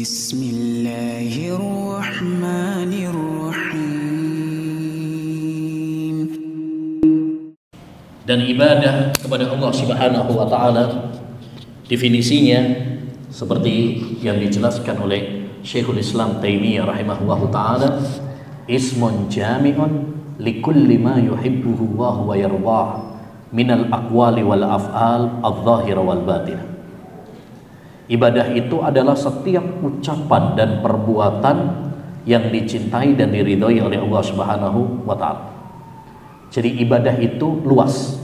Bismillahirrahmanirrahim. Dan ibadah kepada Allah Subhanahu wa taala definisinya seperti yang dijelaskan oleh Syekhul Islam Taimiyah rahimahullahu taala, ismun jami'un likulli ma yuhibbuhu Allah wa yardah minal aqwali wal af'al adh-dhahira wal batinah. Ibadah itu adalah setiap ucapan dan perbuatan yang dicintai dan diridhoi oleh Allah Subhanahu wa taala. Jadi ibadah itu luas.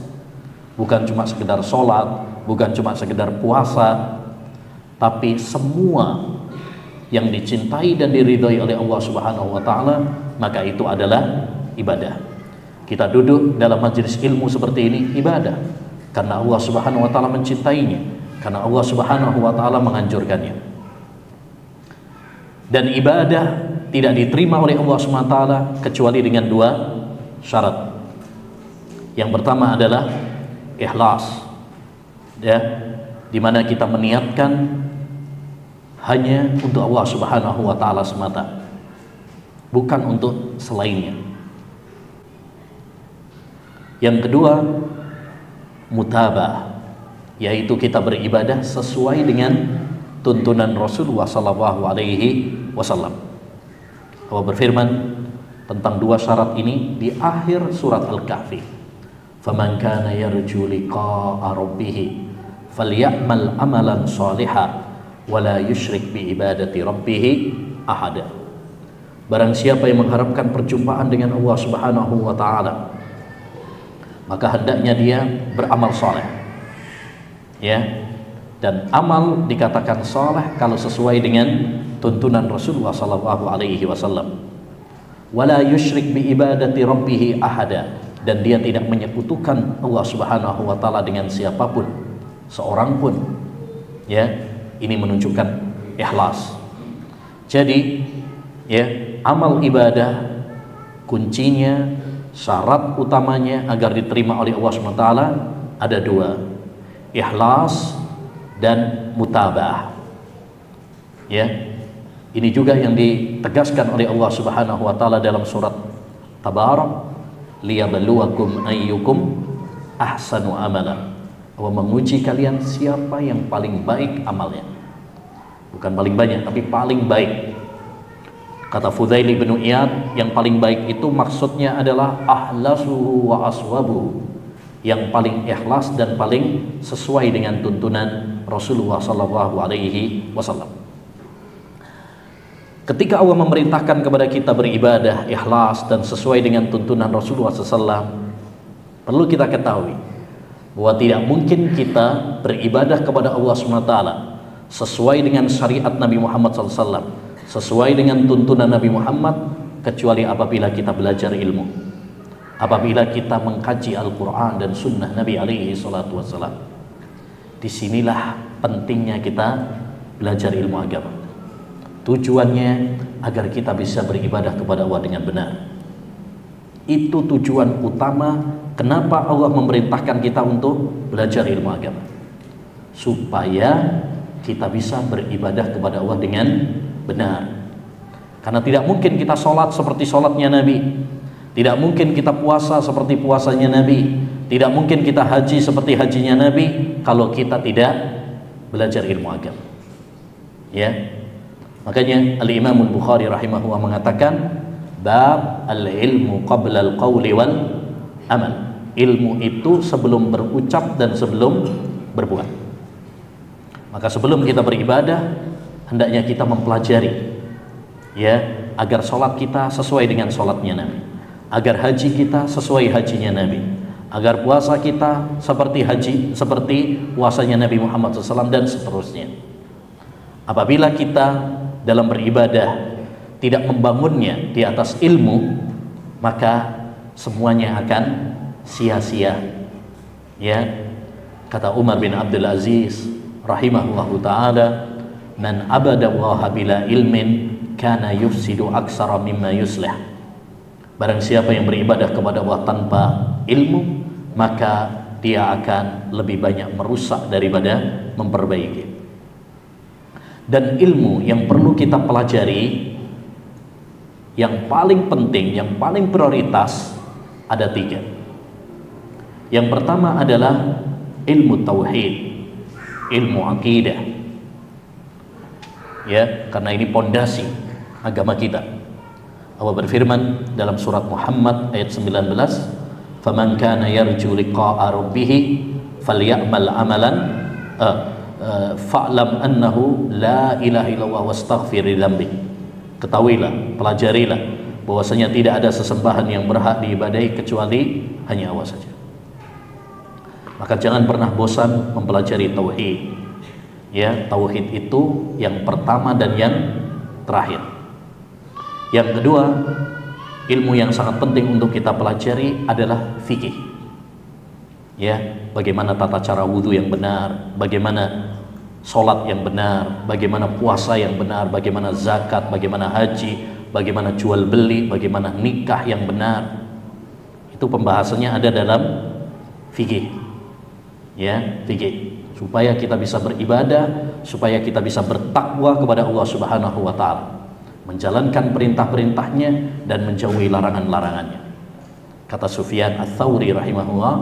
Bukan cuma sekedar sholat, bukan cuma sekedar puasa, tapi semua yang dicintai dan diridhoi oleh Allah Subhanahu wa taala, maka itu adalah ibadah. Kita duduk dalam majelis ilmu seperti ini ibadah karena Allah Subhanahu wa taala mencintainya, karena Allah Subhanahu wa taala menganjurkannya. Dan ibadah tidak diterima oleh Allah Subhanahu wa taala kecuali dengan dua syarat. Yang pertama adalah ikhlas, ya, di mana kita meniatkan hanya untuk Allah Subhanahu wa taala semata, bukan untuk selainnya. Yang kedua, mutabah, yaitu kita beribadah sesuai dengan tuntunan Rasulullah sallallahu alaihi wasallam. Allah berfirman tentang dua syarat ini di akhir surat Al-Kahfi. Faman kana yarju liqa'a rabbih falyamal amalan shalihan wa la yusyrik bi ibadati rabbih ahada. Barang siapa yang mengharapkan perjumpaan dengan Allah Subhanahu wa taala, maka hendaknya dia beramal saleh. Ya. Dan amal dikatakan saleh kalau sesuai dengan tuntunan Rasulullah sallallahu alaihi wasallam. Wala yusyrik bi ibadati rabbih ahada, dan dia tidak menyekutukan Allah Subhanahu wa taala dengan siapapun, seorang pun. Ya, ini menunjukkan ikhlas. Jadi, ya, amal ibadah kuncinya, syarat utamanya agar diterima oleh Allah Subhanahu wa taala ada dua, ikhlas dan mutabah. Ya, ini juga yang ditegaskan oleh Allah Subhanahu wa taala dalam surat Tabarak, liyabluwakum ayyukum ahsanu amala. Allah menguji kalian siapa yang paling baik amalnya. Bukan paling banyak, tapi paling baik. Kata Fudail bin Iyad, yang paling baik itu maksudnya adalah ahlasuhu wa aswabuhu, yang paling ikhlas dan paling sesuai dengan tuntunan Rasulullah sallallahu alaihi wasallam. Ketika Allah memerintahkan kepada kita beribadah ikhlas dan sesuai dengan tuntunan Rasulullah SAW, perlu kita ketahui bahwa tidak mungkin kita beribadah kepada Allah SWT sesuai dengan syariat Nabi Muhammad SAW, sesuai dengan tuntunan Nabi Muhammad, kecuali apabila kita belajar ilmu, apabila kita mengkaji Al-Quran dan Sunnah Nabi alaihi salatu wassalam. Disinilah pentingnya kita belajar ilmu agama. Tujuannya agar kita bisa beribadah kepada Allah dengan benar. Itu tujuan utama kenapa Allah memerintahkan kita untuk belajar ilmu agama, supaya kita bisa beribadah kepada Allah dengan benar. Karena tidak mungkin kita sholat seperti sholatnya Nabi, tidak mungkin kita puasa seperti puasanya Nabi, tidak mungkin kita haji seperti hajinya Nabi kalau kita tidak belajar ilmu agama. Ya. Makanya Al-Imam Al-Bukhari rahimahullah mengatakan bab al-ilmu qabla al-qawli wal amal. Ilmu itu sebelum berucap dan sebelum berbuat. Maka sebelum kita beribadah, hendaknya kita mempelajari, ya, agar sholat kita sesuai dengan sholatnya Nabi, agar haji kita sesuai hajinya Nabi, agar puasa kita seperti puasanya Nabi Muhammad SAW, dan seterusnya. Apabila kita dalam beribadah tidak membangunnya di atas ilmu, maka semuanya akan sia-sia. Ya, kata Umar bin Abdul Aziz rahimahullahu taala, man abada Allah bila ilmin kana yufsidu aksara mimma yuslih. Barang siapa yang beribadah kepada Allah tanpa ilmu, maka dia akan lebih banyak merusak daripada memperbaiki. Dan ilmu yang perlu kita pelajari, yang paling penting, yang paling prioritas, ada 3. Yang pertama adalah ilmu tauhid, ilmu akidah. Ya, karena ini pondasi agama kita. Allah berfirman dalam surat Muhammad ayat 19, "Faman kana yarju liqa'a rabbih falyamal amalan fa'lam annahu la ilaha illallah wastaghfir lidzambi." Ketahuilah, pelajarilah bahwasanya tidak ada sesembahan yang berhak diibadahi kecuali hanya Allah saja. Maka jangan pernah bosan mempelajari tauhid. Ya, tauhid itu yang pertama dan yang terakhir. Yang kedua, ilmu yang sangat penting untuk kita pelajari adalah fikih. Ya, bagaimana tata cara wudhu yang benar, bagaimana sholat yang benar, bagaimana puasa yang benar, bagaimana zakat, bagaimana haji, bagaimana jual beli, bagaimana nikah yang benar. Itu pembahasannya ada dalam fikih. Ya, fikih. Supaya kita bisa beribadah, supaya kita bisa bertakwa kepada Allah Subhanahu wa taala, menjalankan perintah-perintahnya dan menjauhi larangan-larangannya. Kata Sufyan Ats-Tsauri rahimahullah,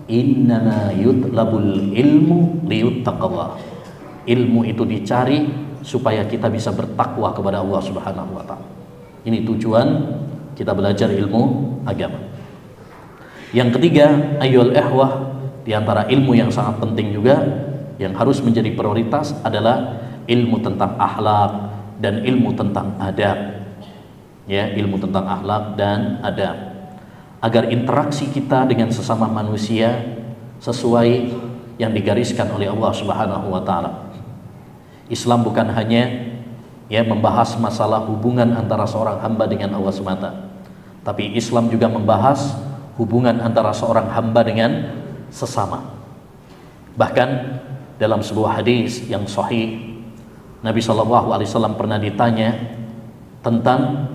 "Innama yutlabul ilmu liyuttaqallah." Ilmu itu dicari supaya kita bisa bertakwa kepada Allah Subhanahu wa taala. Ini tujuan kita belajar ilmu agama. Yang ketiga, ayyul ihwah, di antara ilmu yang sangat penting juga yang harus menjadi prioritas adalah ilmu tentang akhlak dan ilmu tentang adab. Ya, ilmu tentang akhlak dan adab, agar interaksi kita dengan sesama manusia sesuai yang digariskan oleh Allah Subhanahu wa taala. Islam bukan hanya membahas masalah hubungan antara seorang hamba dengan Allah semata, tapi Islam juga membahas hubungan antara seorang hamba dengan sesama. Bahkan dalam sebuah hadis yang sahih, Nabi SAW pernah ditanya tentang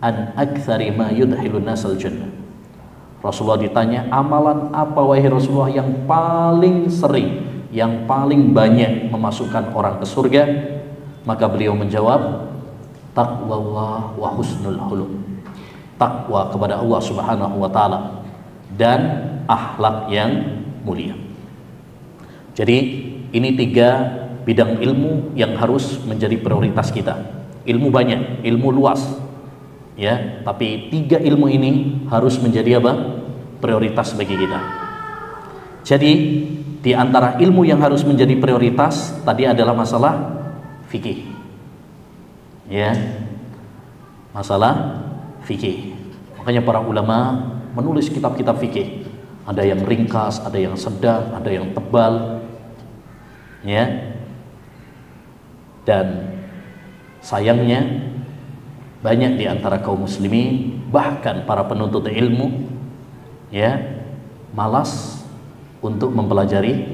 an aktsari ma yudkhilun nasal jannah. Rasulullah ditanya, amalan apa wahai Rasulullah yang paling sering, yang paling banyak memasukkan orang ke surga? Maka beliau menjawab, taqwallah wa husnul khuluq. Takwa kepada Allah Subhanahu wa taala dan akhlak yang mulia. Jadi ini 3 bidang ilmu yang harus menjadi prioritas kita. Ilmu banyak, ilmu luas, ya, tapi 3 ilmu ini harus menjadi apa? Prioritas bagi kita. Jadi di antara ilmu yang harus menjadi prioritas tadi adalah masalah fikih. Ya. Masalah fikih. Makanya para ulama menulis kitab-kitab fikih. Ada yang ringkas, ada yang sedang, ada yang tebal. Ya. Dan sayangnya banyak di antara kaum muslimin, bahkan para penuntut ilmu, ya, malas untuk mempelajari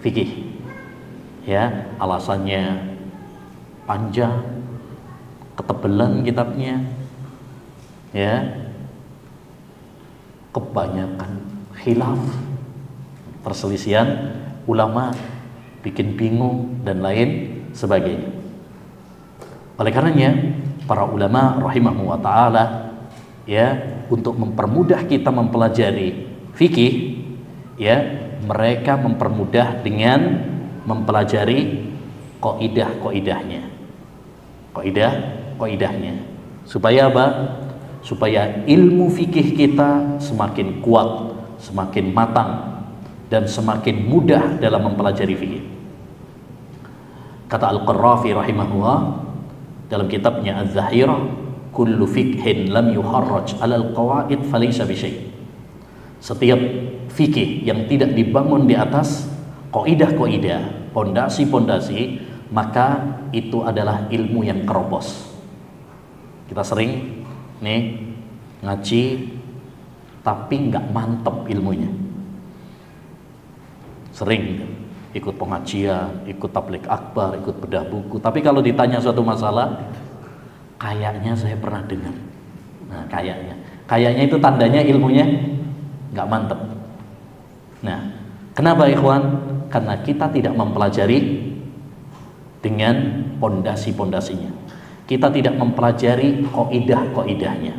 fikih. Ya, alasannya panjang, ketebalan kitabnya, ya, kebanyakan khilaf, perselisihan ulama, bikin bingung dan lain sebagainya. Oleh karenanya para ulama rahimahu wa ta'ala, ya, untuk mempermudah kita mempelajari fikih, ya, mereka mempermudah dengan mempelajari kaidah-kaidahnya. Kaidah-kaidahnya. Supaya apa? Supaya ilmu fikih kita semakin kuat, semakin matang, dan semakin mudah dalam mempelajari fikih. Kata Al-Qarrafi rahimahullah dalam kitabnya Az-Zahirah, kullu fikhin lam yuharraj 'alal qawaid falaysa bisyai'. Setiap fikih yang tidak dibangun di atas kaidah-kaidah, pondasi-pondasi, maka itu adalah ilmu yang keropos. Kita sering nih ngaji tapi nggak mantep ilmunya. Sering ikut pengajian, ikut tabligh akbar, ikut bedah buku, tapi kalau ditanya suatu masalah, kayaknya saya pernah dengar. Nah, kayaknya itu tandanya ilmunya nggak mantep. Nah, kenapa ikhwan? Karena kita tidak mempelajari dengan pondasi-pondasinya. Kita tidak mempelajari kaidah-kaidahnya.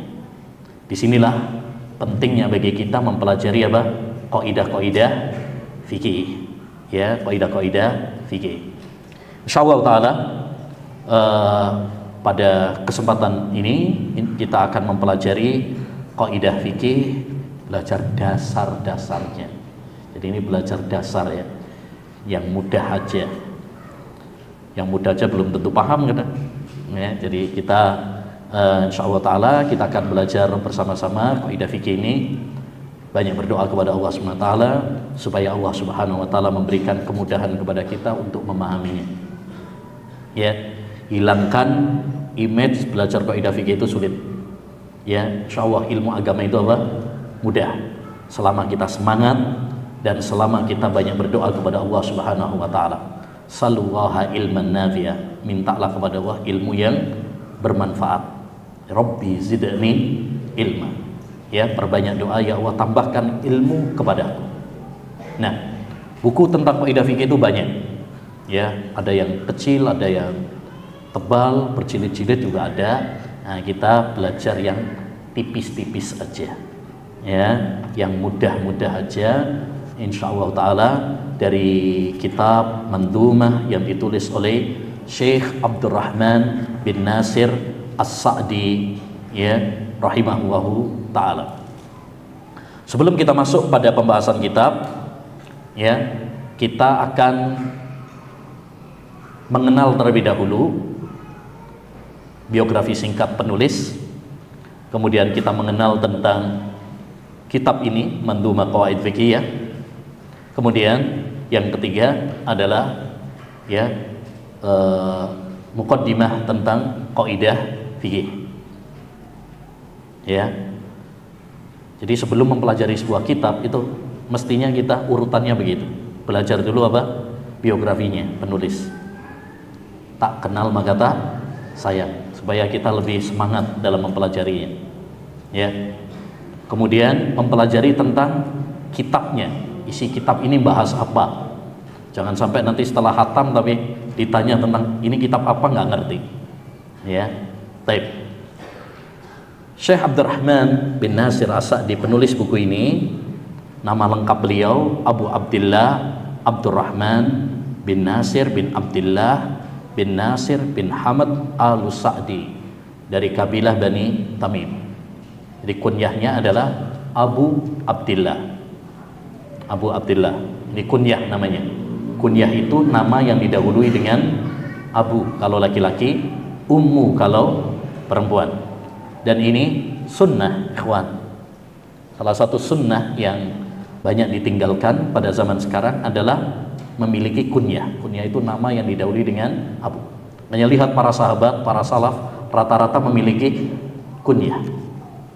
Disinilah pentingnya bagi kita mempelajari apa? Kaidah-kaidah fikih. Ya, kaidah-kaidah fikih. Insyaallah taala pada kesempatan ini kita akan mempelajari kaidah fikih, belajar dasar-dasarnya. Jadi ini belajar dasar ya, yang mudah aja. Yang mudah aja belum tentu paham kan? Ya, jadi kita insyaallah taala kita akan belajar bersama-sama kaidah fikih ini. Banyak berdoa kepada Allah Subhanahu wa taala supaya Allah Subhanahu wa taala memberikan kemudahan kepada kita untuk memahaminya. Ya, hilangkan image belajar kaidah fikih itu sulit. Ya, insyaallah ilmu agama itu apa? Mudah. Selama kita semangat dan selama kita banyak berdoa kepada Allah Subhanahu wa taala. Sallallahu ilman nafi'a, mintalah kepada Allah ilmu yang bermanfaat. Rabbi zidni ilma. Ya, perbanyak doa, ya Allah tambahkan ilmu kepadaku. Nah, buku tentang kaidah fikih itu banyak. Ya, ada yang kecil, ada yang tebal, berjilid-jilid juga ada. Nah, kita belajar yang tipis-tipis aja. Ya, yang mudah-mudah aja. Insyaallah taala dari kitab Mandhumah yang ditulis oleh Syekh Abdurrahman bin Nasir As-Sa'di, ya, rahimahullahu taala. Sebelum kita masuk pada pembahasan kitab, ya, kita akan mengenal terlebih dahulu biografi singkat penulis. Kemudian kita mengenal tentang kitab ini, Mandhumah Qawaid Fiqhiyah. Kemudian yang ketiga adalah ya muqaddimah tentang kaidah fikih. Ya. Jadi sebelum mempelajari sebuah kitab itu mestinya kita urutannya begitu. Belajar dulu apa? Biografinya, penulis. Tak kenal maka tak sayang, supaya kita lebih semangat dalam mempelajarinya. Ya. Kemudian mempelajari tentang kitabnya. Isi kitab ini bahas apa? Jangan sampai nanti setelah khatam tapi ditanya tentang ini kitab apa nggak ngerti. Ya. Baik. Syekh Abdurrahman bin Nasir As-Sa'di penulis buku ini, nama lengkap beliau Abu Abdillah Abdurrahman bin Nasir bin Abdillah bin Nasir bin Hamad Al-Sa'di dari kabilah Bani Tamim. Jadi kunyahnya adalah Abu Abdillah. Abu Abdillah, ini kunyah namanya. Kunyah itu nama yang didahului dengan Abu kalau laki-laki, Ummu kalau perempuan. Dan ini sunnah, ikhwan. Salah satu sunnah yang banyak ditinggalkan pada zaman sekarang adalah memiliki kunyah. Kunyah itu nama yang didahului dengan Abu. Hanya lihat para sahabat, para salaf rata-rata memiliki kunyah.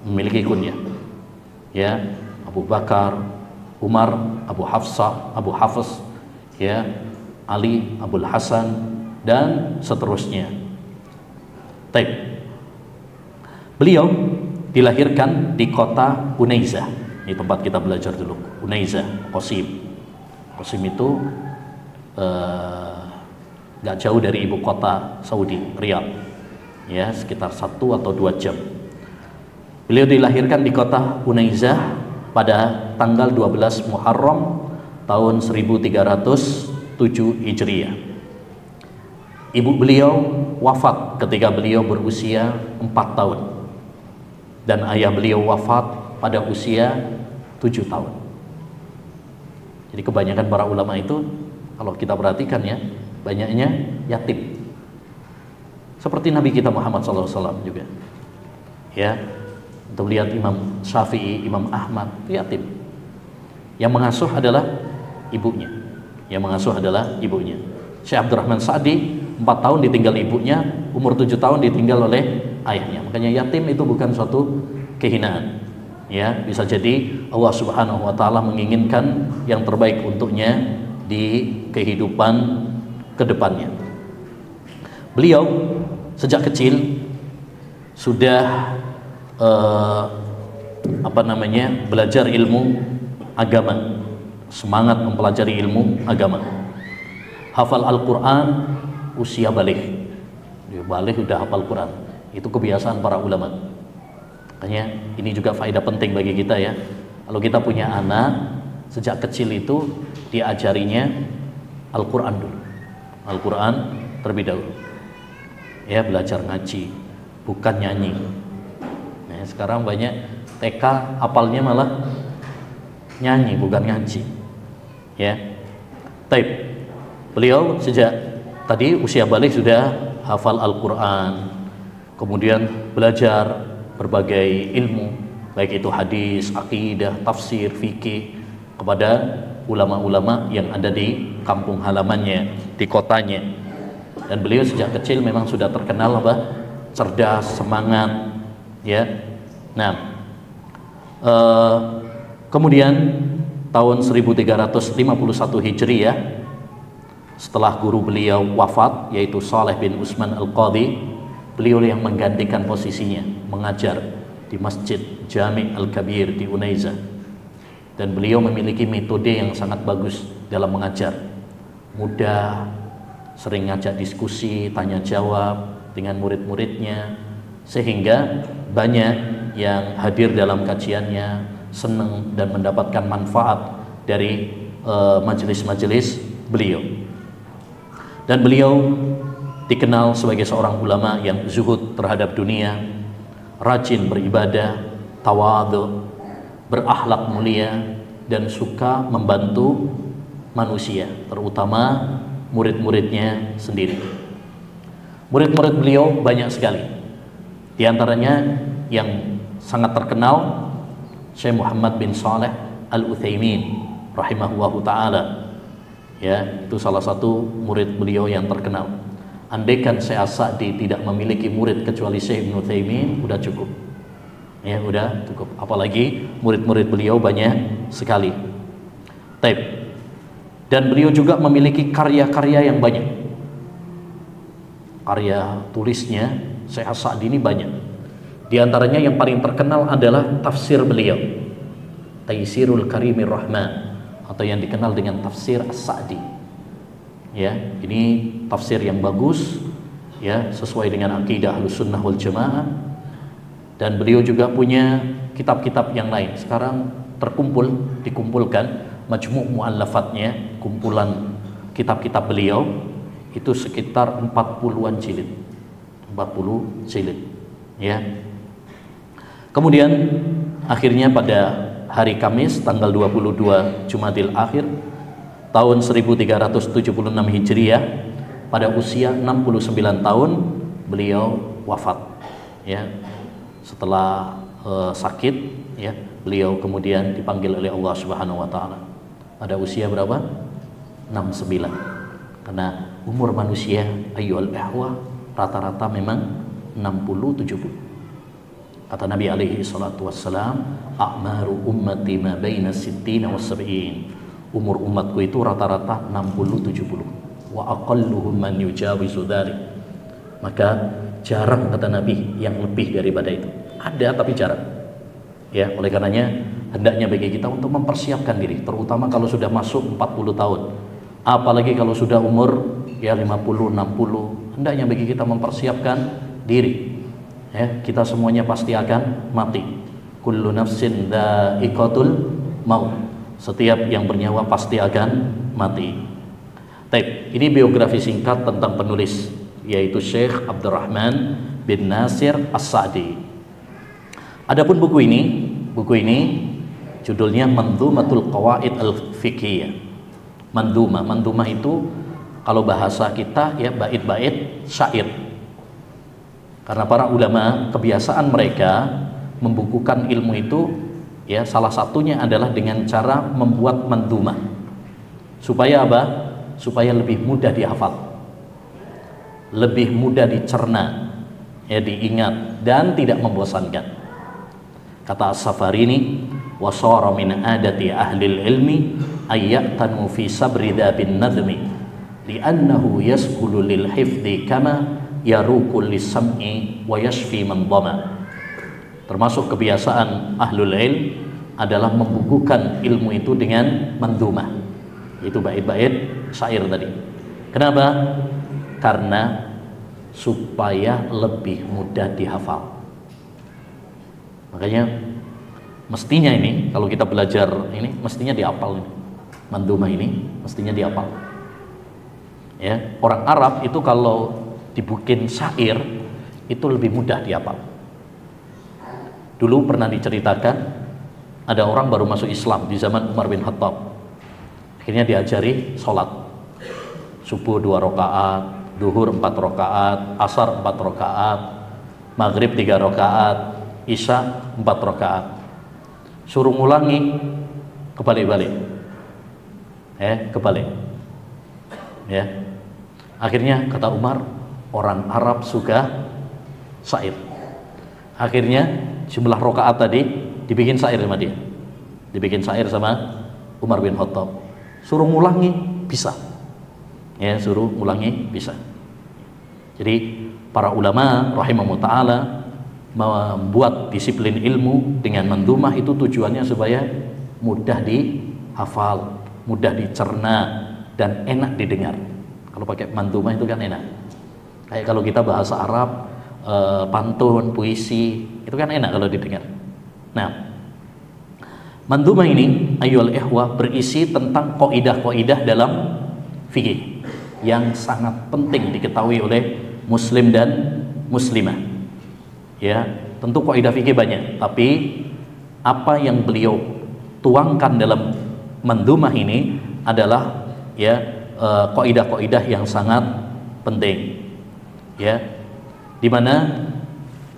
Memiliki kunyah. Ya, Abu Bakar, Umar, Abu Hafsah, Abu Hafiz, ya, Ali, Abul Hasan, dan seterusnya. Baik. Beliau dilahirkan di kota Unaizah. Ini tempat kita belajar dulu. Unaizah, Qasim. Qasim itu gak jauh dari ibu kota Saudi, Riyadh. Ya, sekitar 1 atau 2 jam. Beliau dilahirkan di kota Unaizah pada tanggal 12 Muharram tahun 1307 Hijriah. Ibu beliau wafat ketika beliau berusia 4 tahun. Dan ayah beliau wafat pada usia 7 tahun. Jadi kebanyakan para ulama itu kalau kita perhatikan ya, banyaknya yatim. Seperti Nabi kita Muhammad SAW juga. Ya, untuk lihat Imam Syafi'i, Imam Ahmad itu yatim. Yang mengasuh adalah ibunya. Yang mengasuh adalah ibunya. Syekh Abdurrahman Sa'di 4 tahun ditinggal ibunya, umur 7 tahun ditinggal oleh ayahnya. Makanya yatim itu bukan suatu kehinaan. Ya, bisa jadi Allah Subhanahu wa taala menginginkan yang terbaik untuknya di kehidupan kedepannya. Beliau sejak kecil sudah belajar ilmu agama, semangat mempelajari ilmu agama, hafal Al-Quran usia balik. Dia balik udah hafal Quran. Itu kebiasaan para ulama. Makanya ini juga faedah penting bagi kita ya. Kalau kita punya anak, sejak kecil itu diajarinya Al-Quran dulu. Al-Quran terlebih dahulu. Ya, belajar ngaji, bukan nyanyi. Nah, sekarang banyak TK hafalnya malah nyanyi, bukan ngaji. Ya. Taib. Beliau sejak tadi usia balik sudah hafal Al-Quran, kemudian belajar berbagai ilmu, baik itu hadis, akidah, tafsir, fikih, kepada ulama-ulama yang ada di kampung halamannya, di kotanya. Dan beliau sejak kecil memang sudah terkenal cerdas, semangat, ya. Nah, kemudian tahun 1351 Hijriah, setelah guru beliau wafat, yaitu Saleh bin Utsman Al-Qadhi, beliau yang menggantikan posisinya, mengajar di Masjid Jami' Al-Kabir di Unaiza. Dan beliau memiliki metode yang sangat bagus dalam mengajar, mudah, sering ngajak diskusi, tanya jawab dengan murid-muridnya, sehingga banyak yang hadir dalam kajiannya, senang dan mendapatkan manfaat dari majelis-majelis beliau. Dan beliau dikenal sebagai seorang ulama yang zuhud terhadap dunia, rajin beribadah, tawadhu, berakhlak mulia, dan suka membantu manusia, terutama murid-muridnya sendiri. Murid-murid beliau banyak sekali. Di antaranya yang sangat terkenal Syekh Muhammad bin Saleh Al-Utsaimin rahimahullahu taala. Ya, itu salah satu murid beliau yang terkenal. Andaikan Syekh As-Sa'di tidak memiliki murid kecuali Syekh Ibnu Utsaimin, udah cukup. Ya, udah cukup. Apalagi murid-murid beliau banyak sekali. Taib. Dan beliau juga memiliki karya-karya yang banyak. Karya tulisnya Syekh As-Sa'di ini banyak. Di antaranya yang paling terkenal adalah tafsir beliau, Taisirul Karimir Rahman, atau yang dikenal dengan tafsir As-Sa'di. Ya, ini tafsir yang bagus, ya, sesuai dengan akidah Ahlussunnah wal Jamaah. Dan beliau juga punya kitab-kitab yang lain. Sekarang dikumpulkan majmu' mu'allafatnya, kumpulan kitab-kitab beliau itu sekitar 40-an jilid. 40 jilid, ya. Kemudian akhirnya pada hari Kamis tanggal 22 Jumadil Akhir tahun 1376 Hijriah, pada usia 69 tahun beliau wafat, ya. Setelah sakit, ya, beliau kemudian dipanggil oleh Allah Subhanahu wa taala. Pada usia berapa? 69. Karena umur manusia ayyuhal ihwa rata-rata memang 60-70. Kata Nabi alaihi salatu wassalam, a'maru ummati ma baina sittina wa sab'in. Umur umatku itu rata-rata 60-70. Wa aqalluhum man yujawizu dzalik. Maka jarang, kata Nabi, yang lebih daripada itu. Ada tapi jarang. Ya, oleh karenanya hendaknya bagi kita untuk mempersiapkan diri, terutama kalau sudah masuk 40 tahun. Apalagi kalau sudah umur ya 50, 60, hendaknya bagi kita mempersiapkan diri. Ya, kita semuanya pasti akan mati. Kullu nafsin dha'iqatul maut. Setiap yang bernyawa pasti akan mati. Baik, ini biografi singkat tentang penulis, yaitu Syekh Abdurrahman bin Nasir As-Sa'di. Adapun buku ini judulnya Mandhumatul Qawaid Al-Fiqhiyah. Mandhumah itu kalau bahasa kita ya bait-bait syair. Karena para ulama kebiasaan mereka membukukan ilmu itu ya salah satunya adalah dengan cara membuat mandhumah. Supaya apa? Supaya lebih mudah dihafal, lebih mudah dicerna, ya, diingat, dan tidak membosankan. Kata As-Safarini, wasara min adati ahli ilmi ayyatanu fi sabri dzabin nadmi li'annahu yasqulu lil hifdhi kama yaruqu lis-sam'i wa yashfi man dhama. Termasuk kebiasaan ahlul ilm adalah membukukan ilmu itu dengan mandhumah, itu bait-bait syair tadi. Kenapa? karena supaya lebih mudah dihafal. Makanya mestinya ini kalau kita belajar ini mestinya dihafal ini. Mandumah ini mestinya dihafal. Ya, orang Arab itu kalau dibikin syair itu lebih mudah dihafal. Dulu pernah diceritakan ada orang baru masuk Islam di zaman Umar bin Khattab. Akhirnya diajari sholat subuh 2 rakaat, duhur 4 rakaat, asar 4 rakaat, maghrib 3 rakaat, isya 4 rakaat. Suruh ngulangi kebalik-balik, kebalik. Ya, akhirnya kata Umar, orang Arab suka syair. Akhirnya jumlah rakaat tadi dibikin syair sama dia, dibikin syair sama Umar bin Khattab. Suruh ngulangi bisa, ya, suruh ngulangi bisa. Jadi para ulama rahimahumullah ta'ala membuat disiplin ilmu dengan mandumah itu tujuannya supaya mudah dihafal, mudah dicerna, dan enak didengar. Kalau pakai mandumah itu kan enak. Kayak kalau kita bahasa Arab, pantun, puisi, itu kan enak kalau didengar. Nah, mandumah ini ayyuhal ikhwah berisi tentang kaidah-kaidah dalam fikih yang sangat penting diketahui oleh muslim dan muslimah. Ya, tentu kaidah fikih banyak, tapi apa yang beliau tuangkan dalam mandumah ini adalah ya kaidah-kaidah yang sangat penting. Ya, dimana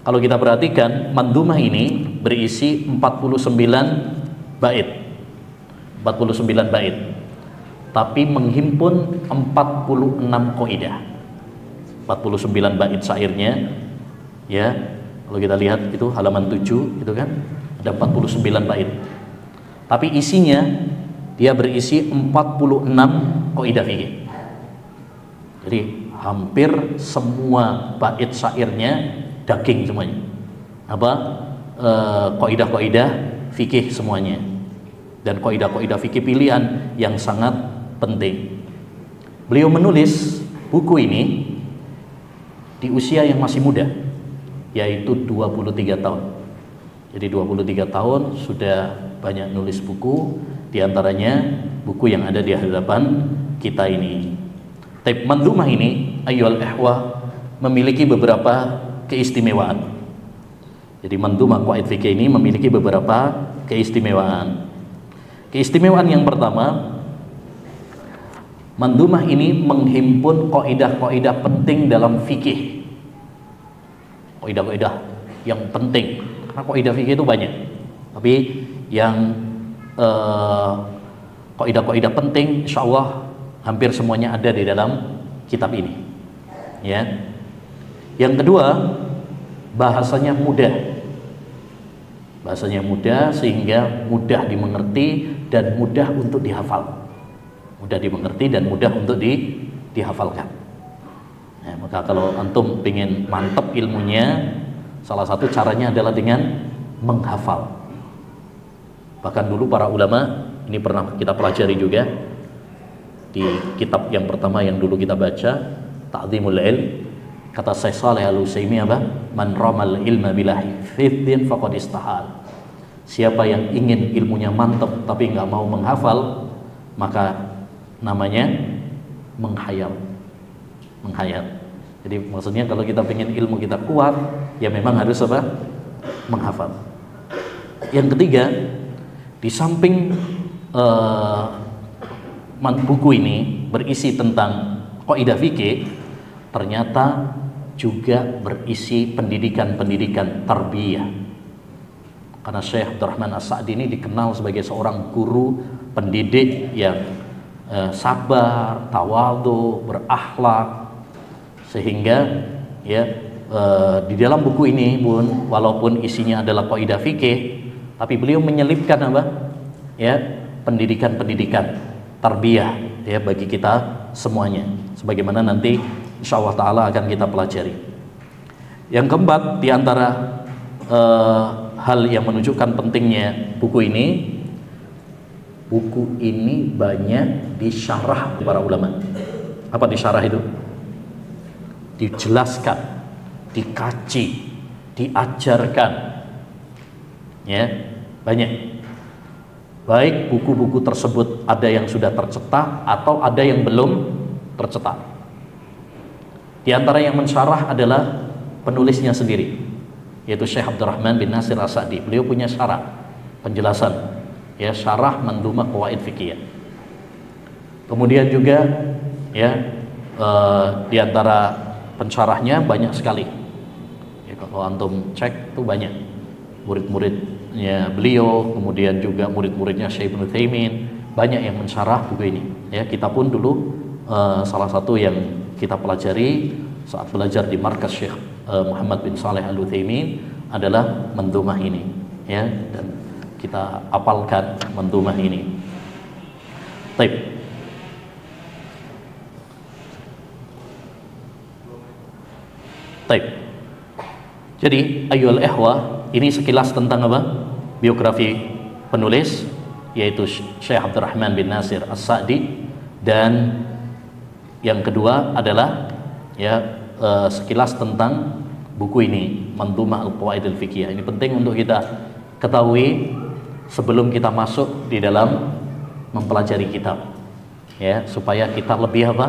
kalau kita perhatikan mandumah ini berisi 49 bait, 49 bait, tapi menghimpun 46 kaidah. 49 bait syairnya, ya, kalau kita lihat itu halaman 7 itu kan ada 49 bait, tapi isinya dia berisi 46 kaidah fikih. Jadi hampir semua bait syairnya daging semuanya, kaidah-kaidah fikih semuanya, dan kaidah-kaidah fikih pilihan yang sangat penting. Beliau menulis buku ini di usia yang masih muda, yaitu 23 tahun. Jadi 23 tahun sudah banyak nulis buku, diantaranya buku yang ada di hadapan kita ini. Tapi mandumah ini ayyuhal ikhwah memiliki beberapa keistimewaan. Jadi mandumah qawaid fikih ini memiliki beberapa keistimewaan. Keistimewaan yang pertama, mandumah ini menghimpun kaidah-kaidah penting dalam fikih. Kaidah-kaidah yang penting, karena kaidah fikih itu banyak, tapi yang kaidah-kaidah penting insyaallah hampir semuanya ada di dalam kitab ini. Ya. Yang kedua, bahasanya mudah. Bahasanya mudah sehingga mudah dimengerti dan mudah untuk dihafal. Mudah dimengerti dan mudah untuk dihafalkan. Nah, maka kalau antum ingin mantap ilmunya, salah satu caranya adalah dengan menghafal. Bahkan dulu para ulama, ini pernah kita pelajari juga di kitab yang pertama yang dulu kita baca, Ta'zimul Ilm, kata Syekh Shalih Al-Utsaimin apa? Man ramal ilma bila hifdhin faqad istahal. Siapa yang ingin ilmunya mantap tapi nggak mau menghafal, maka namanya menghayal. Menghayal. Jadi maksudnya kalau kita ingin ilmu kita kuat, ya memang harus apa? Menghafal. Yang ketiga, di samping buku ini berisi tentang kaidah fikih, ternyata juga berisi pendidikan-pendidikan tarbiyah. Karena Syekh Abdurrahman As-Sa'di ini dikenal sebagai seorang guru pendidik yang sabar, tawadhu, berakhlak, sehingga ya di dalam buku ini pun walaupun isinya adalah kaidah fikih, tapi beliau menyelipkan apa? Ya, pendidikan-pendidikan tarbiyah ya bagi kita semuanya. Sebagaimana nanti insyaallah taala akan kita pelajari. Yang keempat, di antara hal yang menunjukkan pentingnya buku ini banyak disyarah para ulama. Apa disyarah itu? dijelaskan, dikaji, diajarkan, ya, banyak. Baik buku-buku tersebut ada yang sudah tercetak atau ada yang belum tercetak. Di antara yang mensyarah adalah penulisnya sendiri, yaitu Syekh Abdurrahman bin Nasir As-Sa'di. Beliau punya syarah, penjelasan, ya, syarah Mandhumah Qawaid Fiqhiyah. Kemudian juga, ya, di antara pensyarahnya banyak sekali. Ya, kalau antum cek itu banyak murid-muridnya beliau, kemudian juga murid-muridnya Syekh Ibnu Utsaimin, banyak yang mensyarah buku ini. Ya, kita pun dulu salah satu yang kita pelajari saat belajar di markas Syekh Muhammad bin Saleh Al Utsaimin adalah Mandhumah ini, ya, dan kita hafalkan Mandhumah ini. Baik. Baik. Jadi ayyuhal ikhwah, ini sekilas tentang apa? Biografi penulis, yaitu Syekh Abdurrahman bin Nasir As-Sa'di. Dan yang kedua adalah, ya, sekilas tentang buku ini, Mandhumah Al-Qawaid Al-Fiqhiyah. Ini penting untuk kita ketahui sebelum kita masuk di dalam mempelajari kitab, ya, supaya kita lebih apa?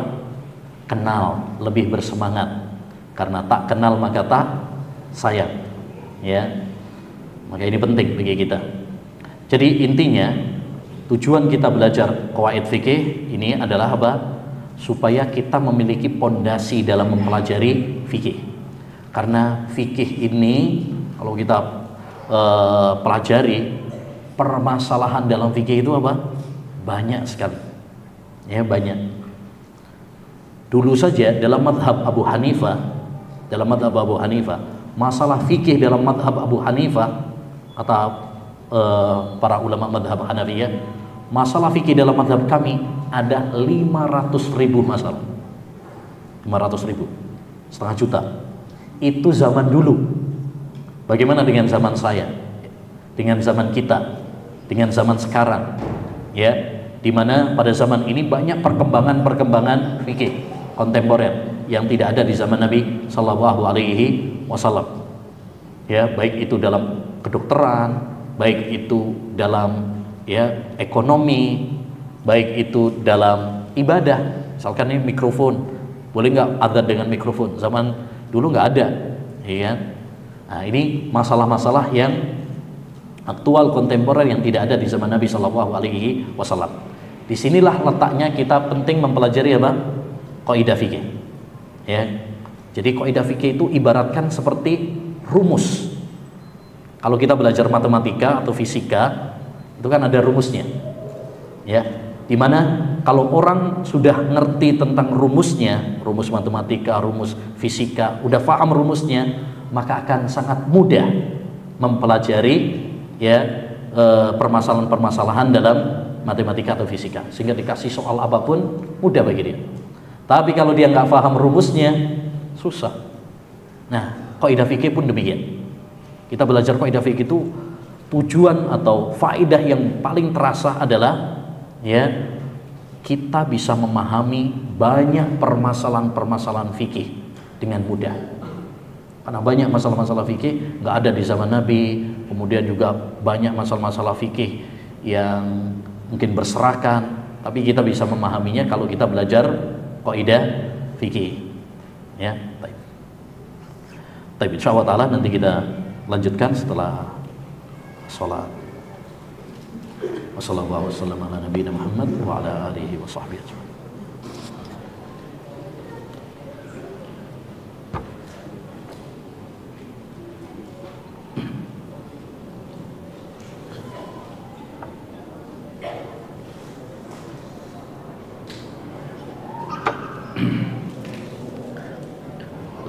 Kenal, lebih bersemangat. Karena tak kenal maka tak sayang, ya. Maka ini penting bagi kita. Jadi intinya tujuan kita belajar qawaid fikih ini adalah apa? Supaya kita memiliki pondasi dalam mempelajari fikih. Karena fikih ini kalau kita pelajari, permasalahan dalam fikih itu apa? Banyak sekali, ya, banyak. Dulu saja dalam madhab Abu Hanifah, masalah fikih dalam madhab Abu Hanifah atau para ulama madhab Hanafiyah, masalah fikih dalam madhab kami ada 500.000 masalah. 500.000, setengah juta. Itu zaman dulu. Bagaimana dengan zaman saya, dengan zaman kita, dengan zaman sekarang, ya, dimana pada zaman ini banyak perkembangan fikih kontemporer yang tidak ada di zaman Nabi Shallallahu Alaihi Wasallam. Ya, baik itu dalam kedokteran, baik itu dalam, ya, ekonomi, baik itu dalam ibadah. Misalkan ini mikrofon, boleh nggak adzan dengan mikrofon? Zaman dulu nggak ada, ya. Nah, ini masalah-masalah yang aktual kontemporer yang tidak ada di zaman Nabi Shallallahu Alaihi Wasallam. Disinilah letaknya kita penting mempelajari apa? Kaidah fikih. Ya, jadi kaidah fikih itu ibaratkan seperti rumus. Kalau kita belajar matematika atau fisika, itu kan ada rumusnya, ya. Dimana kalau orang sudah ngerti tentang rumusnya, rumus matematika, rumus fisika, udah paham rumusnya, maka akan sangat mudah mempelajari, ya, permasalahan-permasalahan dalam matematika atau fisika, sehingga dikasih soal apapun mudah bagi dia. Tapi kalau dia nggak paham rumusnya, susah. Nah, kaidah fikih pun demikian. Kita belajar kaidah fikih itu tujuan atau faedah yang paling terasa adalah, ya, kita bisa memahami banyak permasalahan-permasalahan fikih dengan mudah. Karena banyak masalah-masalah fikih nggak ada di zaman Nabi. Kemudian juga banyak masalah-masalah fikih yang mungkin berserakan, tapi kita bisa memahaminya kalau kita belajar kaidah fikih, ya. Baik, insyaallah taala nanti kita lanjutkan setelah sholat. Wassallallahu wasallam ala nabiyina Muhammad wa ala alihi wa sahbihi ajma'in.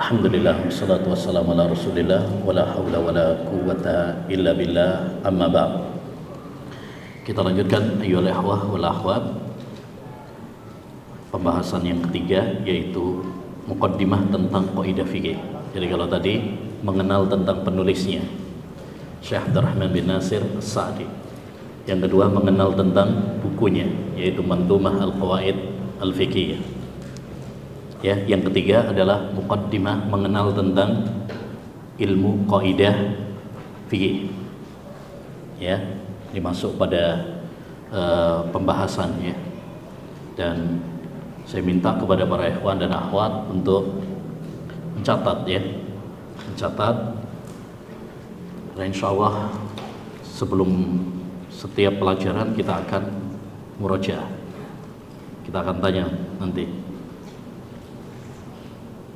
Alhamdulillah, wassalatu wassalamu ala rasulillah, wala hawla wala quwwata illa billah, amma ba'd. Kita lanjutkan ayyuhal ikhwah wal akhwat, pembahasan yang ketiga, yaitu muqaddimah tentang kaidah fikih. Jadi kalau tadi mengenal tentang penulisnya, Syekh Abdurrahman bin Nasir As-Sa'di. Yang kedua mengenal tentang bukunya, yaitu Mandhumah Al-Qawaid Al-Fiqhiyah. Ya, yang ketiga adalah muqaddimah, mengenal tentang ilmu kaidah fikih. Ya, ini masuk pada pembahasan ya. Dan saya minta kepada para ikhwan dan akhwat untuk mencatat ya. Mencatat, dan insya Allah sebelum setiap pelajaran kita akan murojaah. Kita akan tanya nanti,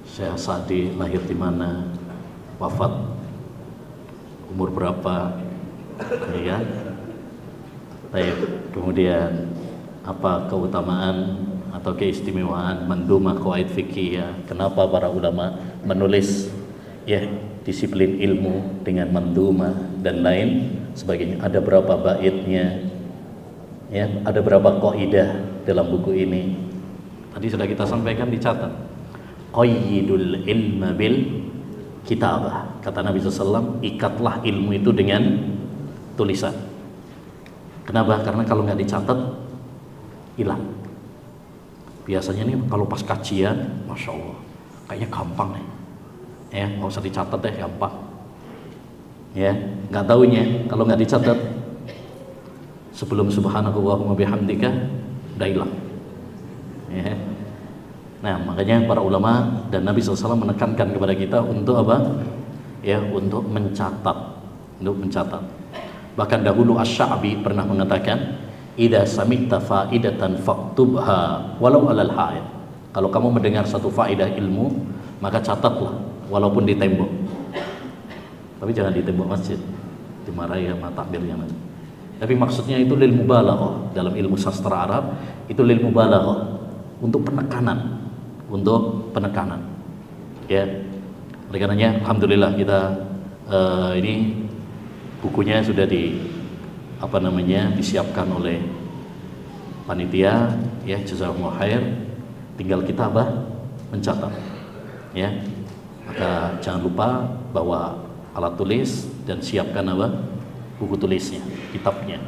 Syekh Sa'di lahir di mana, wafat umur berapa, ya. Baik, kemudian apa keutamaan atau keistimewaan mandumah qawaid fikih ya? Kenapa para ulama menulis ya disiplin ilmu dengan mandumah dan lain sebagainya? Ada berapa baitnya? Ya, ada berapa kaidah dalam buku ini? Tadi sudah kita sampaikan, dicatat. Qayyidul ilma bil kitabah. Kata Nabi SAW, ikatlah ilmu itu dengan tulisan. Kenapa? Karena kalau nggak dicatat, hilang. Biasanya nih kalau pas kajian, Masya Allah, kayaknya gampang nih. Ya, nggak usah dicatat deh, gampang. Ya, nggak taunya kalau nggak dicatat, sebelum subhanakallahumma bihamdika udah hilang. Ya. Nah, makanya para ulama dan Nabi SAW menekankan kepada kita untuk apa? Ya, untuk mencatat, Bahkan dahulu Asy-Sya'bi pernah mengatakan, "Idza sami'ta faidatan faktubha walau 'alal ha'id." Kalau kamu mendengar satu faedah ilmu, maka catatlah walaupun di tembok. Tapi jangan di tembok masjid, dimarahi sama takbirnya nanti. Tapi maksudnya itu lil mubalaghah. Dalam ilmu sastra Arab itu lil mubalaghah, untuk penekanan. Ya, oleh karenanya alhamdulillah kita ini bukunya sudah disiapkan oleh panitia ya, jazakumullah khair. Tinggal kita mencatat ya. Maka jangan lupa bawa alat tulis dan siapkan buku tulisnya, kitabnya.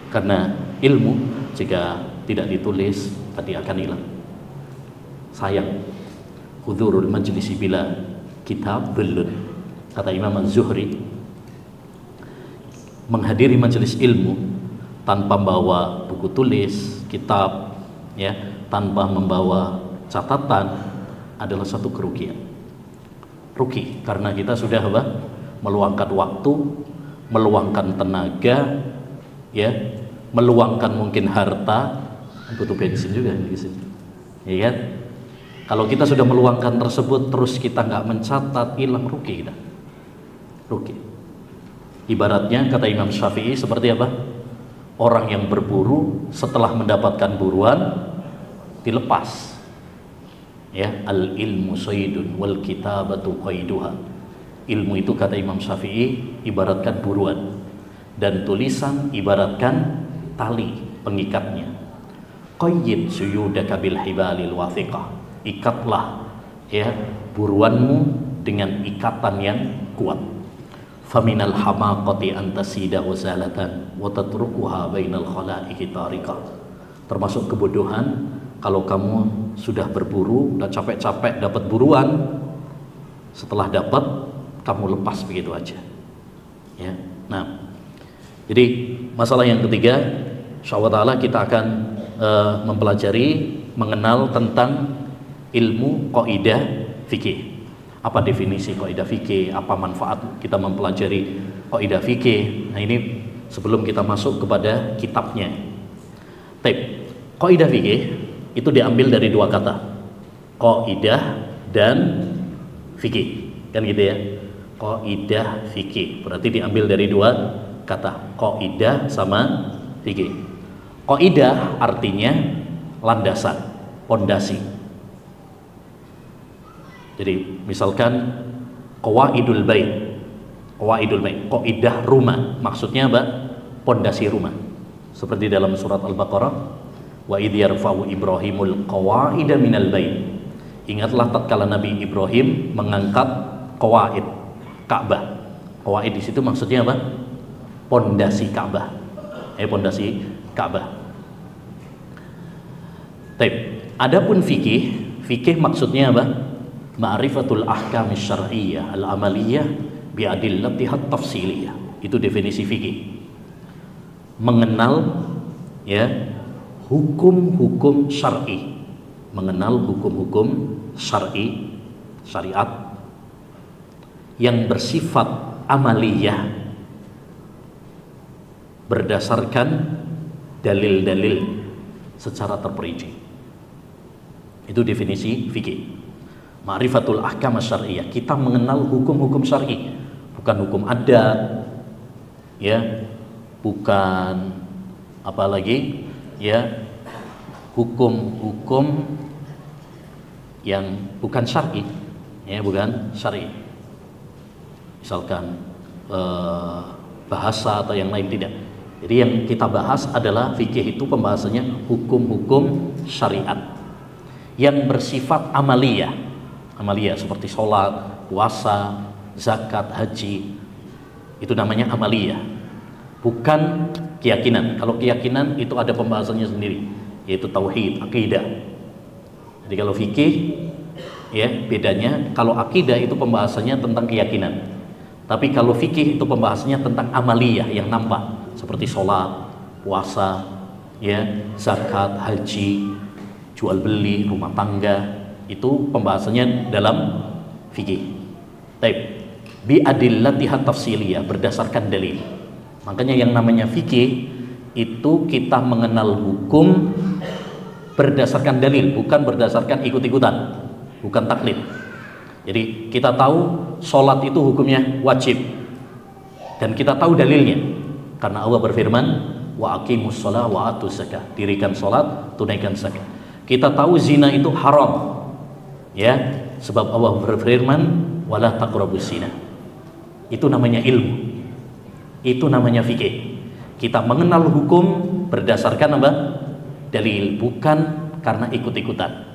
Karena ilmu jika tidak ditulis tadi akan hilang. Sayang, hudurul majlisi bila kitab belun, kata Imam Az-Zuhri, menghadiri majelis ilmu tanpa membawa buku tulis, kitab ya, tanpa membawa catatan adalah satu kerugian. Rugi karena kita sudah meluangkan waktu, meluangkan tenaga ya, meluangkan mungkin harta, butuh bensin juga di sini. Ya kan? Kalau kita sudah meluangkan tersebut terus kita nggak mencatat, hilang, rugi kita. Rugi. Ibaratnya kata Imam Syafi'i seperti apa? Orang yang berburu setelah mendapatkan buruan dilepas. Ya, al ilmu saydun wal kitabatu qaiduha. Ilmu itu kata Imam Syafi'i ibaratkan buruan dan tulisan ibaratkan tali pengikatnya. Qayyid suyudaka bil hibalil wathiqah. Ikatlah ya buruanmu dengan ikatan yang kuat. Faminal hamaqati antasida wazalatan wa tatrukuha bainal khalaiqi tariqah. Termasuk kebodohan kalau kamu sudah berburu, udah capek-capek dapat buruan, setelah dapat kamu lepas begitu aja. Ya. Nah, jadi masalah yang ketiga, insyaallah taala kita akan mempelajari, mengenal tentang ilmu kaidah fikih. Apa definisi kaidah fikih, apa manfaat kita mempelajari kaidah fikih. Nah, ini sebelum kita masuk kepada kitabnya. Kaidah fikih itu diambil dari dua kata, kaidah dan fikih, kan gitu ya. Kaidah fikih berarti diambil dari dua kata, kaidah sama fikih. Kaidah artinya landasan, pondasi. Jadi misalkan qawaidul bait, kaidah rumah, maksudnya apa? Pondasi rumah. Seperti dalam surat Al-Baqarah, wa idh yarfa'u Ibrahimul qawaida minal bait. Ingatlah tatkala Nabi Ibrahim mengangkat qawaid, Ka'bah. Qawaid di situ maksudnya apa? Pondasi Ka'bah. Pondasi Ka'bah. Adapun fikih maksudnya apa? Ma'rifatul ahkam syar'iyyah al-amaliyah bi'adillatiha tafsiliyah. Itu definisi fikih. Mengenal ya hukum-hukum syar'i, mengenal hukum-hukum syar'i, syariat yang bersifat amaliyah berdasarkan dalil-dalil secara terperinci. Itu definisi fikih. Ma'rifatul ahkam syar'iyyah, kita mengenal hukum-hukum syar'i, bukan hukum adat, ya, bukan apalagi ya hukum-hukum yang bukan syar'i, ya, bukan syar'i. Misalkan bahasa atau yang lain, tidak. Jadi yang kita bahas adalah fikih itu pembahasannya hukum-hukum syariat yang bersifat amaliyah. Amaliyah seperti sholat, puasa, zakat, haji. Itu namanya amaliyah, bukan keyakinan. Kalau keyakinan itu ada pembahasannya sendiri, yaitu tauhid, akidah. Jadi kalau fikih ya bedanya, kalau akidah itu pembahasannya tentang keyakinan. Tapi kalau fikih itu pembahasannya tentang amaliyah yang nampak, seperti sholat, puasa, ya, zakat, haji, jual beli, rumah tangga. Itu pembahasannya dalam fikih. Taib. Bi adillatiha tafsiliyah, berdasarkan dalil. Makanya yang namanya fikih itu kita mengenal hukum berdasarkan dalil, bukan berdasarkan ikut-ikutan, bukan taklid. Jadi kita tahu sholat itu hukumnya wajib, dan kita tahu dalilnya karena Allah berfirman, wa aqimus shalah wa atuz zakah, dirikan sholat, tunaikan zakat. Kita tahu zina itu haram, ya, sebab Allah berfirman wala taqrabuz zina. Itu namanya ilmu, itu namanya fikih. Kita mengenal hukum berdasarkan apa? Dalil, bukan karena ikut-ikutan.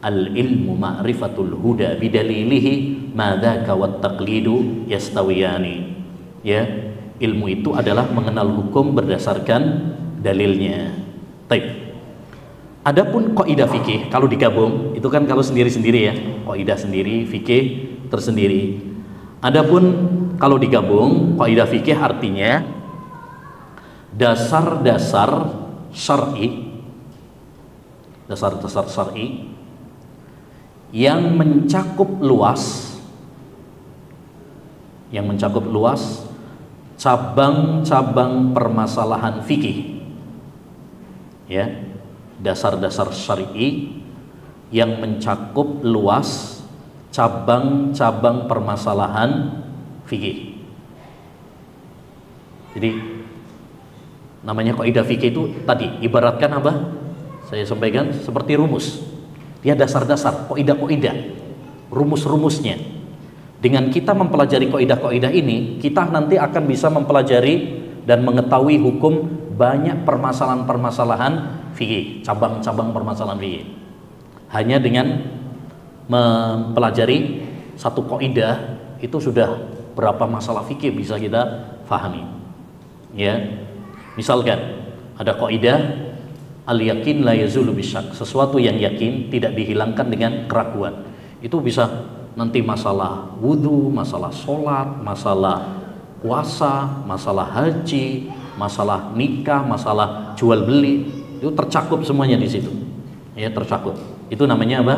Al ilmu ma'rifatul huda bidalilihi madzaka wat taqlidu yastawiyani. Ya, ilmu itu adalah mengenal hukum berdasarkan dalilnya. Baik. Adapun kaidah fikih kalau digabung itu kan kalau sendiri-sendiri ya, kaidah sendiri, fikih tersendiri. Adapun kalau digabung, kaidah fikih artinya dasar-dasar syar'i, dasar-dasar syar'i yang mencakup luas, cabang-cabang permasalahan fikih, ya, dasar-dasar syar'i yang mencakup luas cabang-cabang permasalahan fikih. Jadi namanya kaidah fikih itu tadi ibaratkan apa? Saya sampaikan seperti rumus. Dia dasar-dasar, kaidah-kaidah, rumus-rumusnya. Dengan kita mempelajari kaidah-kaidah ini, kita nanti akan bisa mempelajari dan mengetahui hukum banyak permasalahan-permasalahan fikih, cabang-cabang permasalahan fikih. Hanya dengan mempelajari satu kaidah itu sudah berapa masalah fikih bisa kita fahami. Ya. Misalkan ada kaidah al-yakin la yazulu bisyak, sesuatu yang yakin tidak dihilangkan dengan keraguan. Itu bisa nanti masalah wudu, masalah sholat, masalah puasa, masalah haji, masalah nikah, masalah jual beli, itu tercakup semuanya di situ. Ya, tercakup. Itu namanya apa?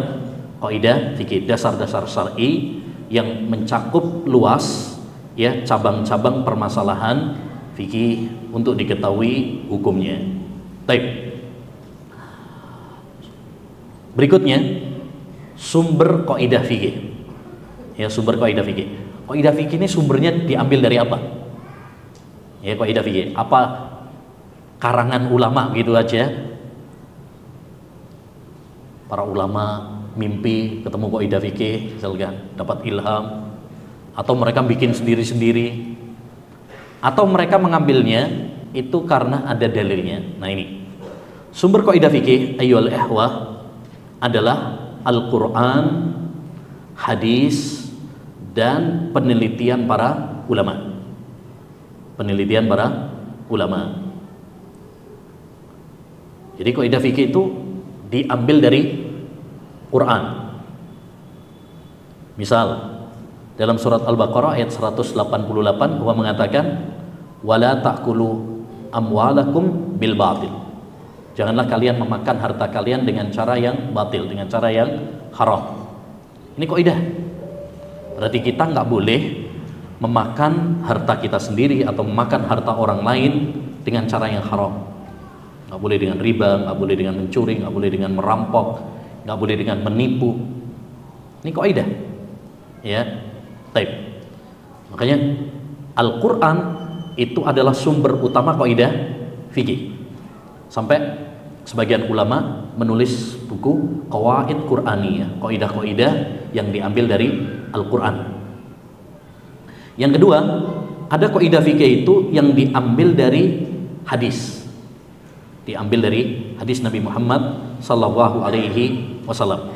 Kaidah fikih, dasar-dasar syar'i yang mencakup luas ya cabang-cabang permasalahan fikih untuk diketahui hukumnya. Baik. Berikutnya sumber kaidah fikih. Ya, sumber kaidah fikih. Kaidah fikih ini sumbernya diambil dari apa? Ya, kaidah fikih. Apa karangan ulama gitu aja? Para ulama mimpi ketemu kaidah fikih, misalkan dapat ilham, atau mereka bikin sendiri-sendiri, atau mereka mengambilnya itu karena ada dalilnya. Nah, ini sumber kaidah fikih ayyuhal ikhwah adalah Al-Quran, hadis, dan penelitian para ulama. Penelitian para ulama. Jadi kaidah fikih itu diambil dari Quran. Misal dalam surat Al-Baqarah ayat 188 Allah mengatakan wala ta'kulu amwalakum bil batil. Janganlah kalian memakan harta kalian dengan cara yang batil, dengan cara yang haram. Ini kaidah. Berarti kita nggak boleh memakan harta kita sendiri atau memakan harta orang lain dengan cara yang haram. Nggak boleh dengan riba, nggak boleh dengan mencuri, nggak boleh dengan merampok, nggak boleh dengan menipu. Ini kaidah. Ya, baik. Makanya Al-Quran itu adalah sumber utama kaidah fikih. Sampai sebagian ulama menulis buku Qawaid Qur'aniyah, kaidah-kaidah yang diambil dari Al-Quran. Yang kedua, ada kaidah fikih itu yang diambil dari hadis. Diambil dari hadis Nabi Muhammad sallallahu alaihi wasallam.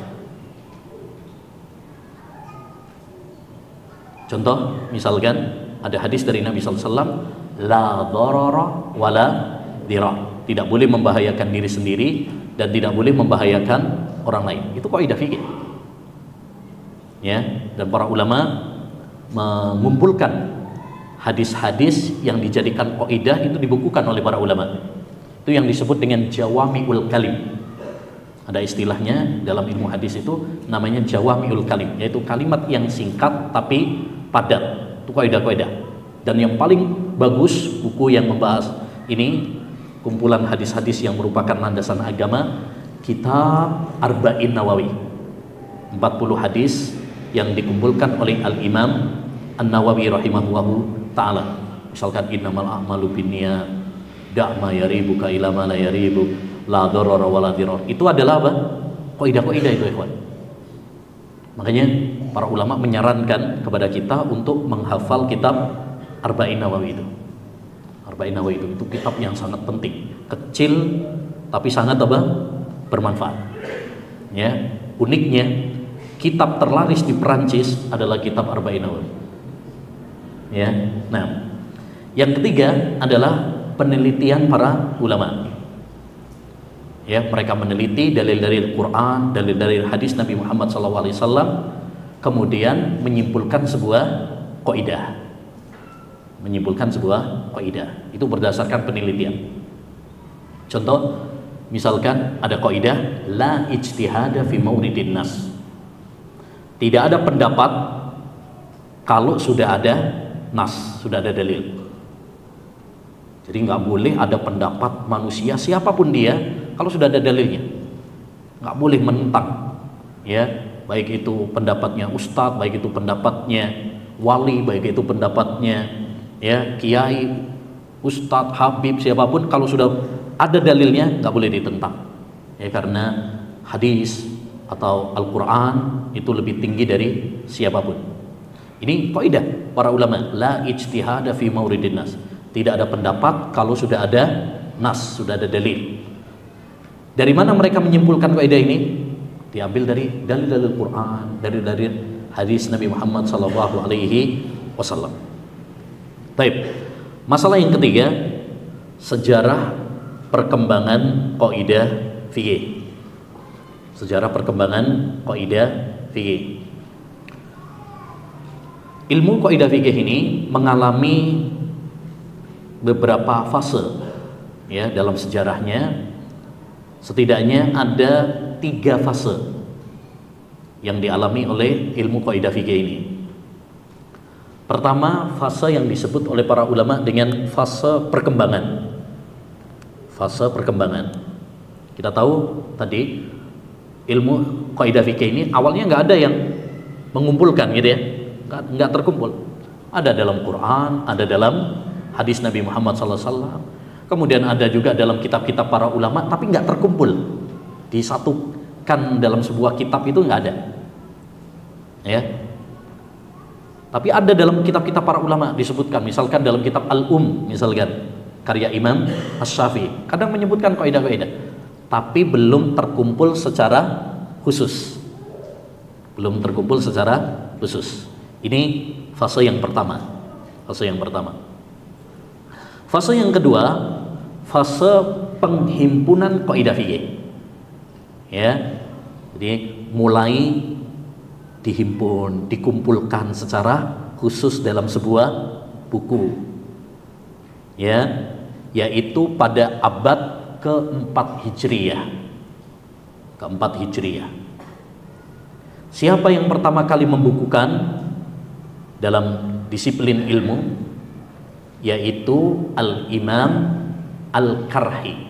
Contoh, misalkan ada hadis dari Nabi sallallahu alaihi wasallam, la dharara wala dirar. Tidak boleh membahayakan diri sendiri dan tidak boleh membahayakan orang lain. Itu kaidah fikih. Ya, dan para ulama mengumpulkan hadis-hadis yang dijadikan kaidah itu dibukukan oleh para ulama. Itu yang disebut dengan jawami'ul kalim. Ada istilahnya dalam ilmu hadis itu namanya jawami'ul kalim, yaitu kalimat yang singkat tapi padat. Itu kaidah-kaidah. Dan yang paling bagus buku yang membahas ini, kumpulan hadis-hadis yang merupakan landasan agama, kitab Arba'in Nawawi. 40 hadis yang dikumpulkan oleh Al-Imam An-Nawawi rahimahullahu ta'ala. Misalkan innamal a'malu binniyat, da'ma yaribuka ila ma la yaribuk, la darara wa la dirar. Itu adalah apa? Kaidah-kaidah itu, ikhwan. Makanya para ulama menyarankan kepada kita untuk menghafal kitab Arba'in Nawawi itu. Arba'in Nawawi itu kitab yang sangat penting, kecil tapi sangat apa? Bermanfaat. Ya, uniknya kitab terlaris di Perancis adalah kitab Arba'in Nawawi. Ya. Nah, yang ketiga adalah penelitian para ulama. Ya, mereka meneliti dalil-dalil Quran, dalil-dalil hadis Nabi Muhammad SAW, kemudian menyimpulkan sebuah kaidah. Menyimpulkan sebuah kaidah. Itu berdasarkan penelitian. Contoh, misalkan ada kaidah la ijtihada fi mauridin nas. Tidak ada pendapat kalau sudah ada nas, sudah ada dalil. Jadi nggak boleh ada pendapat manusia siapapun dia kalau sudah ada dalilnya. Nggak boleh menentang, ya, baik itu pendapatnya ustadz, baik itu pendapatnya wali, baik itu pendapatnya ya kiai, ustadz, habib, siapapun, kalau sudah ada dalilnya nggak boleh ditentang. Ya, karena hadis atau Al-Quran itu lebih tinggi dari siapapun. Ini kaidah para ulama, la ijtihada fi mauridin nas. Tidak ada pendapat kalau sudah ada nas, sudah ada dalil. Dari mana mereka menyimpulkan kaidah ini? Diambil dari dalil-dalil Quran, dari hadis Nabi Muhammad sallallahu alaihi wasallam. Baik. Masalah yang ketiga, sejarah perkembangan kaidah fikih. Sejarah perkembangan kaidah fikih. Ilmu kaidah fikih ini mengalami beberapa fase, ya, dalam sejarahnya. Setidaknya ada 3 fase yang dialami oleh ilmu kaidah fikih ini. Pertama, fase yang disebut oleh para ulama dengan fase perkembangan. Fase perkembangan. Kita tahu tadi ilmu kaidah fikih ini awalnya nggak ada yang mengumpulkan, gitu ya, nggak terkumpul. Ada dalam Quran, ada dalam hadis Nabi Muhammad SAW, kemudian ada juga dalam kitab-kitab para ulama, tapi nggak terkumpul, disatukan dalam sebuah kitab itu nggak ada, ya. Tapi ada dalam kitab-kitab para ulama disebutkan, misalkan dalam kitab misalkan karya Imam Asy-Syafi'i, kadang menyebutkan kaidah-kaidah, tapi belum terkumpul secara khusus, belum terkumpul secara khusus. Ini fase yang pertama. Fase yang pertama. Fase yang kedua, fase penghimpunan kaidah fikih. Ya. Jadi mulai dihimpun, dikumpulkan secara khusus dalam sebuah buku. Ya, yaitu pada abad keempat Hijriyah. Keempat Hijriyah. Siapa yang pertama kali membukukan dalam disiplin ilmu? Yaitu Al-Imam Al-Karhi.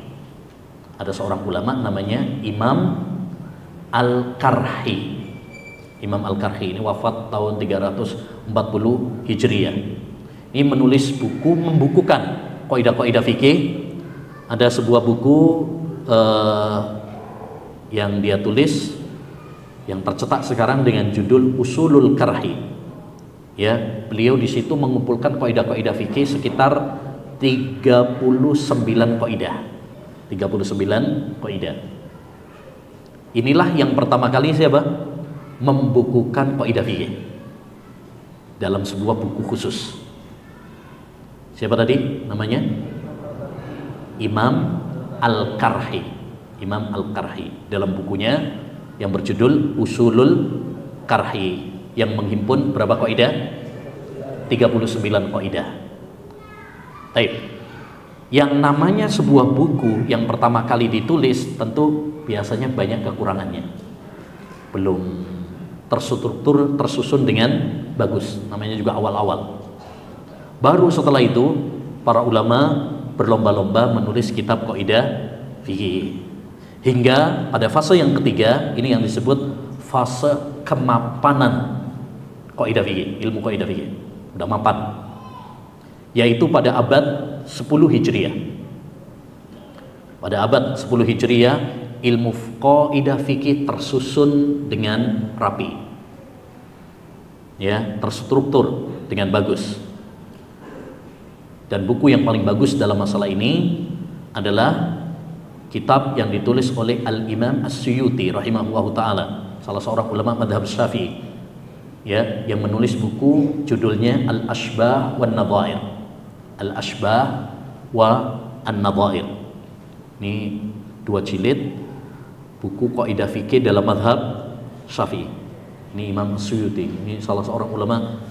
Ada seorang ulama namanya Imam Al-Karhi. Imam Al-Karhi ini wafat tahun 340 Hijriyah. Ini menulis buku, membukukan kaidah-kaidah fikih. Ada sebuah buku yang dia tulis, yang tercetak sekarang dengan judul Usulul Karhi. Ya, beliau di situ mengumpulkan kaidah-kaidah fikih sekitar 39 kaidah. 39 kaidah. Inilah yang pertama kali siapa? Membukukan kaidah fikih dalam sebuah buku khusus. Siapa tadi namanya? Imam Al-Karhi. Imam Al-Karhi dalam bukunya yang berjudul Usulul Karhi, yang menghimpun berapa kaidah? 39 kaidah. Baik. Yang namanya sebuah buku yang pertama kali ditulis tentu biasanya banyak kekurangannya. Belum terstruktur, tersusun dengan bagus. Namanya juga awal-awal. Baru setelah itu para ulama berlomba-lomba menulis kitab kaidah fikih. Hingga pada fase yang ketiga, ini yang disebut fase kemapanan kaidah fikih, ilmu kaidah fikih. Udah mapan. Yaitu pada abad 10 Hijriyah. Pada abad 10 Hijriyah, ilmu kaidah fikih tersusun dengan rapi. Ya, terstruktur dengan bagus. Dan buku yang paling bagus dalam masalah ini adalah kitab yang ditulis oleh Al-Imam As-Suyuti rahimahullahu taala, salah seorang ulama madhab Syafi'i, ya, yang menulis buku judulnya Al-Ashbah wan Nadhair. Al-Ashbah wa An-Nadhair. Ini 2 jilid buku kaidah fikih dalam madhab Syafi'i. Ini Imam As-Suyuti, ini salah seorang ulama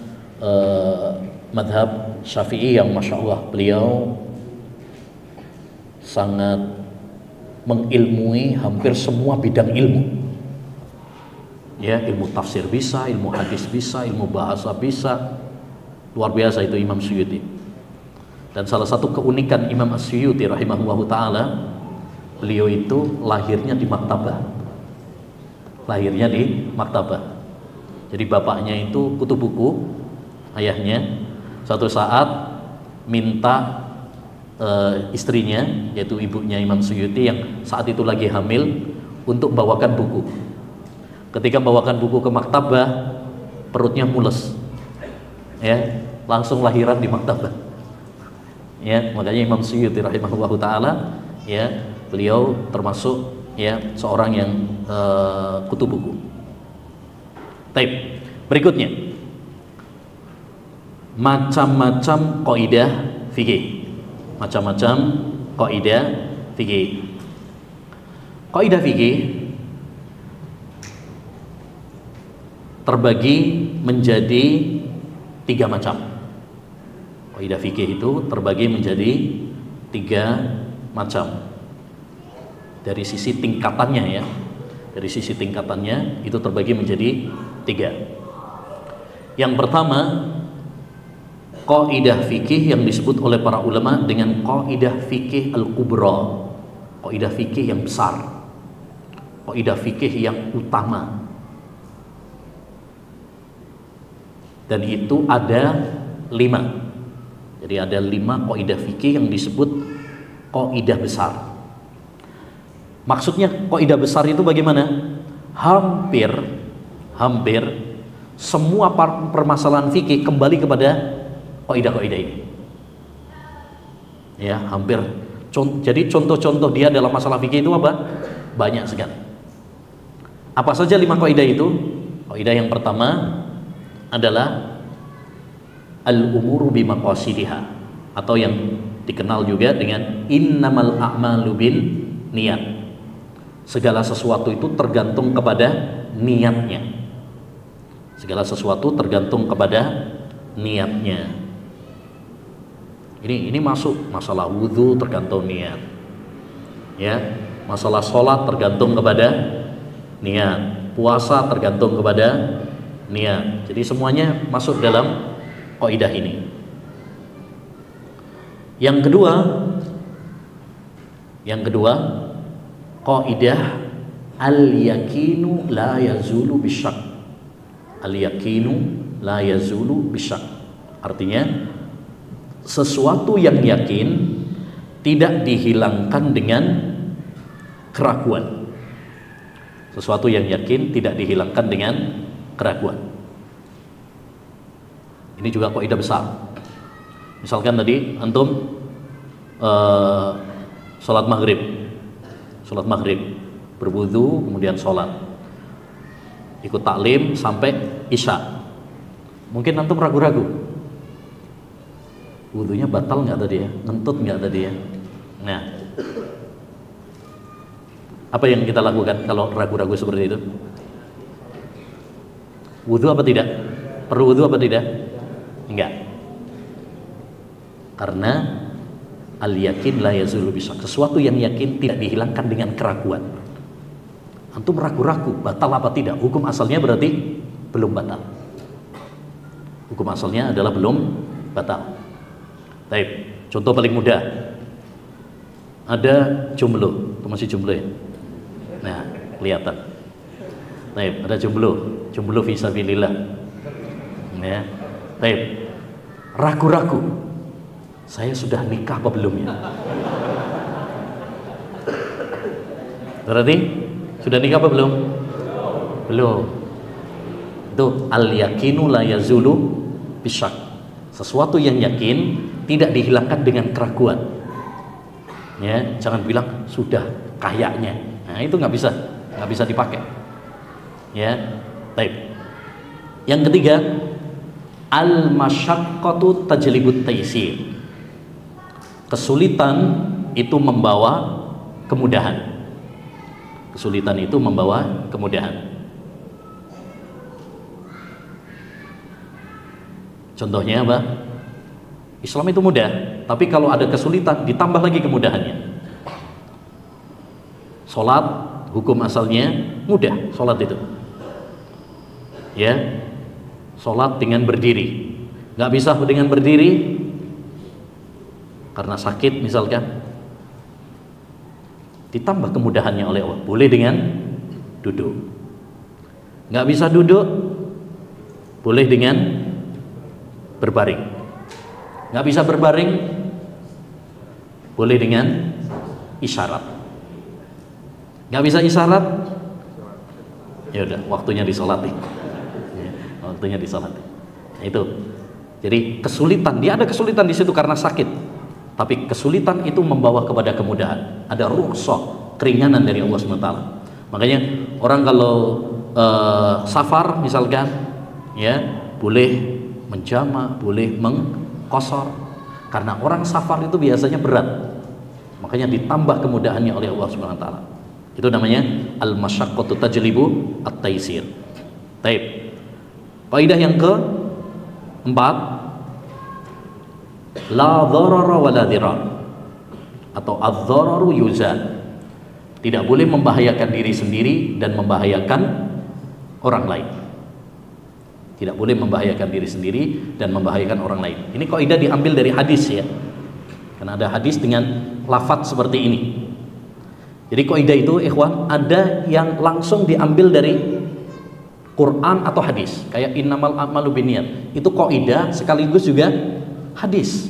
madhab Syafi'i yang masya Allah beliau sangat mengilmui hampir semua bidang ilmu. Ya, ilmu tafsir bisa, ilmu hadis bisa, ilmu bahasa bisa. Luar biasa itu Imam Suyuti. Dan salah satu keunikan Imam As-Suyuti rahimahullahu taala, beliau itu lahirnya di maktabah. Lahirnya di maktabah. Jadi bapaknya itu kutu buku, ayahnya suatu saat minta istrinya, yaitu ibunya Imam Suyuti yang saat itu lagi hamil, untuk bawakan buku. Ketika bawakan buku ke maktabah, perutnya mules, ya, langsung lahiran di maktabah. Ya, makanya Imam Suyuti rahimahullahu taala, ya, beliau termasuk, ya, seorang yang kutu buku. Baik, berikutnya macam-macam kaidah fikih. Macam-macam kaidah fikih. Kaidah fikih terbagi menjadi 3 macam. Kaidah fikih itu terbagi menjadi 3 macam. Dari sisi tingkatannya, ya. Dari sisi tingkatannya itu terbagi menjadi 3. Yang pertama, kaidah fikih yang disebut oleh para ulama dengan kaidah fikih al-kubra, kaidah fikih yang besar, kaidah fikih yang utama. Dan itu ada 5. Jadi ada 5 kaidah fikih yang disebut kaidah besar. Maksudnya kaidah besar itu bagaimana? Hampir semua permasalahan fikih kembali kepada kaidah-kaidah ini. Ya, hampir. Jadi contoh-contoh dia dalam masalah fikih itu apa? Banyak sekali. Apa saja 5 kaidah itu? Kaidah yang pertama adalah al-umuru bimaqasidiha, atau yang dikenal juga dengan innamal a'malu bin niyat. Segala sesuatu itu tergantung kepada niatnya. Segala sesuatu tergantung kepada niatnya. Ini masuk masalah wudhu tergantung niat. Ya, masalah sholat tergantung kepada niat. Puasa tergantung kepada niat. Jadi semuanya masuk dalam kaidah ini. Yang kedua, kaidah al-yakinu la yazulu bisyak. Al-yakinu la yazulu bisyak. Artinya sesuatu yang yakin tidak dihilangkan dengan keraguan. Sesuatu yang yakin tidak dihilangkan dengan keraguan. Ini juga kaidah besar. Misalkan tadi antum sholat maghrib, berwudu kemudian sholat, ikut taklim sampai isya. Mungkin antum ragu-ragu, wudunya batal nggak tadi ya, ngentut nggak tadi ya. Nah, apa yang kita lakukan kalau ragu-ragu seperti itu? Wudu apa tidak? Perlu wudu apa tidak? Enggak. Karena al-yakin la yazulu bisyak. Sesuatu yang yakin tidak dihilangkan dengan keraguan. Antum ragu-ragu batal apa tidak? Hukum asalnya berarti belum batal. Hukum asalnya adalah belum batal. Baik, contoh paling mudah. Ada jomblo, itu masih jomblo ya? Nah, kelihatan. Baik, ada jomblo fisabilillah. Ya. Baik. Ragu-ragu. Saya sudah nikah apa belum ya? Berarti sudah nikah apa belum? Belum. Itu al-yakinu la yazulu bisyak. Sesuatu yang yakin tidak dihilangkan dengan keraguan. Ya, jangan bilang sudah kayaknya. Nah, itu nggak bisa dipakai. Ya, baik. Yang ketiga, al-masyaqqatu tajlibut taysir. Kesulitan itu membawa kemudahan. Kesulitan itu membawa kemudahan. Contohnya apa? Islam itu mudah, tapi kalau ada kesulitan ditambah lagi kemudahannya. Sholat, hukum asalnya mudah, sholat itu. Ya, sholat dengan berdiri. Nggak bisa dengan berdiri karena sakit misalkan. Ditambah kemudahannya oleh Allah. Boleh dengan duduk. Nggak bisa duduk, boleh dengan berbaring. Nggak bisa berbaring, boleh dengan isyarat. Nggak bisa isyarat, ya udah waktunya disolati. Waktunya disolati. Itu. Jadi kesulitan, dia ada kesulitan di situ karena sakit. Tapi kesulitan itu membawa kepada kemudahan. Ada rukhsah, keringanan dari Allah SWT. Makanya orang kalau safar misalkan, ya boleh menjama, boleh mengqasar. Karena orang safar itu biasanya berat. Makanya ditambah kemudahannya oleh Allah SWT. Itu namanya al-masyaqqatu tajlibu at-taysir. Baik. Kaidah yang keempat, la dharara wa la dhirar, atau adz-dhararu yuzal. Tidak boleh membahayakan diri sendiri dan membahayakan orang lain. Tidak boleh membahayakan diri sendiri dan membahayakan orang lain. Ini kaidah diambil dari hadis ya. Karena ada hadis dengan lafaz seperti ini. Jadi kaidah itu ikhwan ada yang langsung diambil dari Quran atau hadis, kayak innamal a'malu binniyat. Itu kaidah sekaligus juga hadis.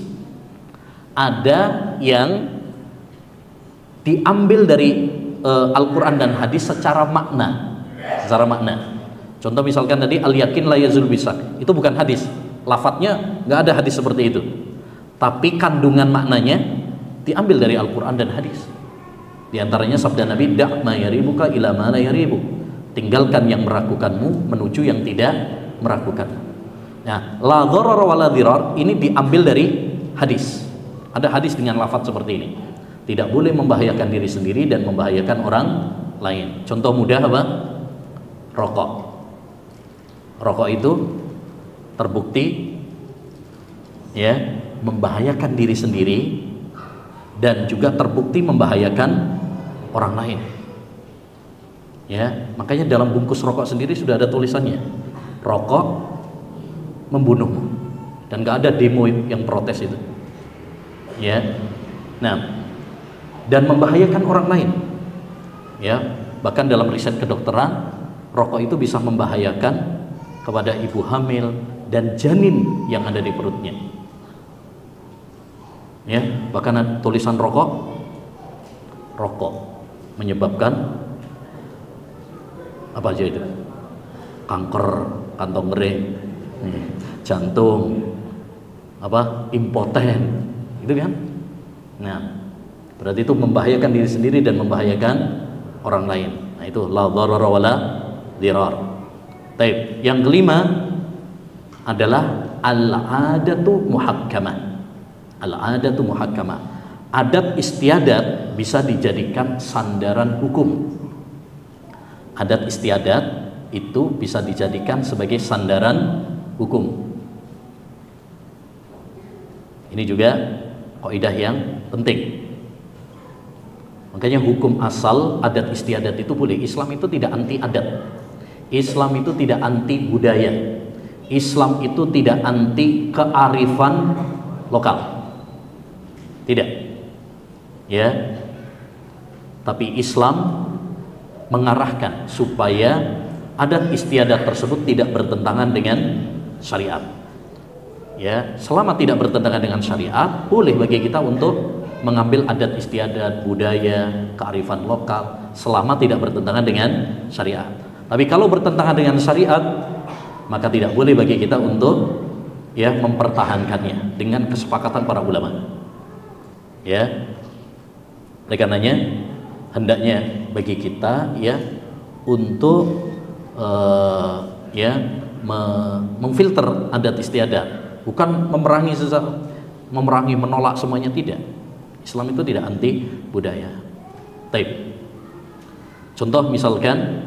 Ada yang diambil dari Al-Quran dan hadis secara makna. Contoh misalkan tadi al-yakin la yazul bisak. Itu bukan hadis. Lafadznya nggak ada hadis seperti itu. Tapi kandungan maknanya diambil dari Al-Quran dan hadis. Di antaranya sabda Nabi, da' ma yaribuka ila ma la yaribu. Tinggalkan yang meragukanmu menuju yang tidak meragukan. Nah, la dharar wa la dhirar ini diambil dari hadis. Ada hadis dengan lafaz seperti ini. Tidak boleh membahayakan diri sendiri dan membahayakan orang lain. Contoh mudah apa? Rokok. Rokok itu terbukti ya membahayakan diri sendiri dan juga terbukti membahayakan orang lain. Ya, makanya dalam bungkus rokok sendiri sudah ada tulisannya, rokok membunuhmu, dan gak ada demo yang protes itu. Ya, nah, dan membahayakan orang lain. Ya, bahkan dalam riset kedokteran, rokok itu bisa membahayakan kepada ibu hamil dan janin yang ada di perutnya. Ya, bahkan ada tulisan rokok menyebabkan apa aja itu? Kanker kantong kering, jantung, impoten, gitu kan? Nah, berarti itu membahayakan diri sendiri dan membahayakan orang lain. Nah, itu la dharara wala dirar. Baik, yang kelima adalah al-'adatu muhakkamah. Al-'adatu muhakkamah. Adat istiadat bisa dijadikan sandaran hukum. Adat istiadat itu bisa dijadikan sebagai sandaran hukum. Ini juga kaidah yang penting. Makanya hukum asal adat istiadat itu boleh. Islam itu tidak anti adat. Islam itu tidak anti budaya. Islam itu tidak anti kearifan lokal. Tidak. Ya. Tapi Islam mengarahkan supaya adat istiadat tersebut tidak bertentangan dengan syariat. Ya, selama tidak bertentangan dengan syariat, boleh bagi kita untuk mengambil adat istiadat, budaya, kearifan lokal selama tidak bertentangan dengan syariat. Tapi kalau bertentangan dengan syariat, maka tidak boleh bagi kita untuk ya mempertahankannya dengan kesepakatan para ulama. Ya. Oleh karenanya hendaknya bagi kita ya untuk memfilter adat istiadat, bukan memerangi menolak semuanya, tidak. Islam itu tidak anti budaya. Taib. Contoh misalkan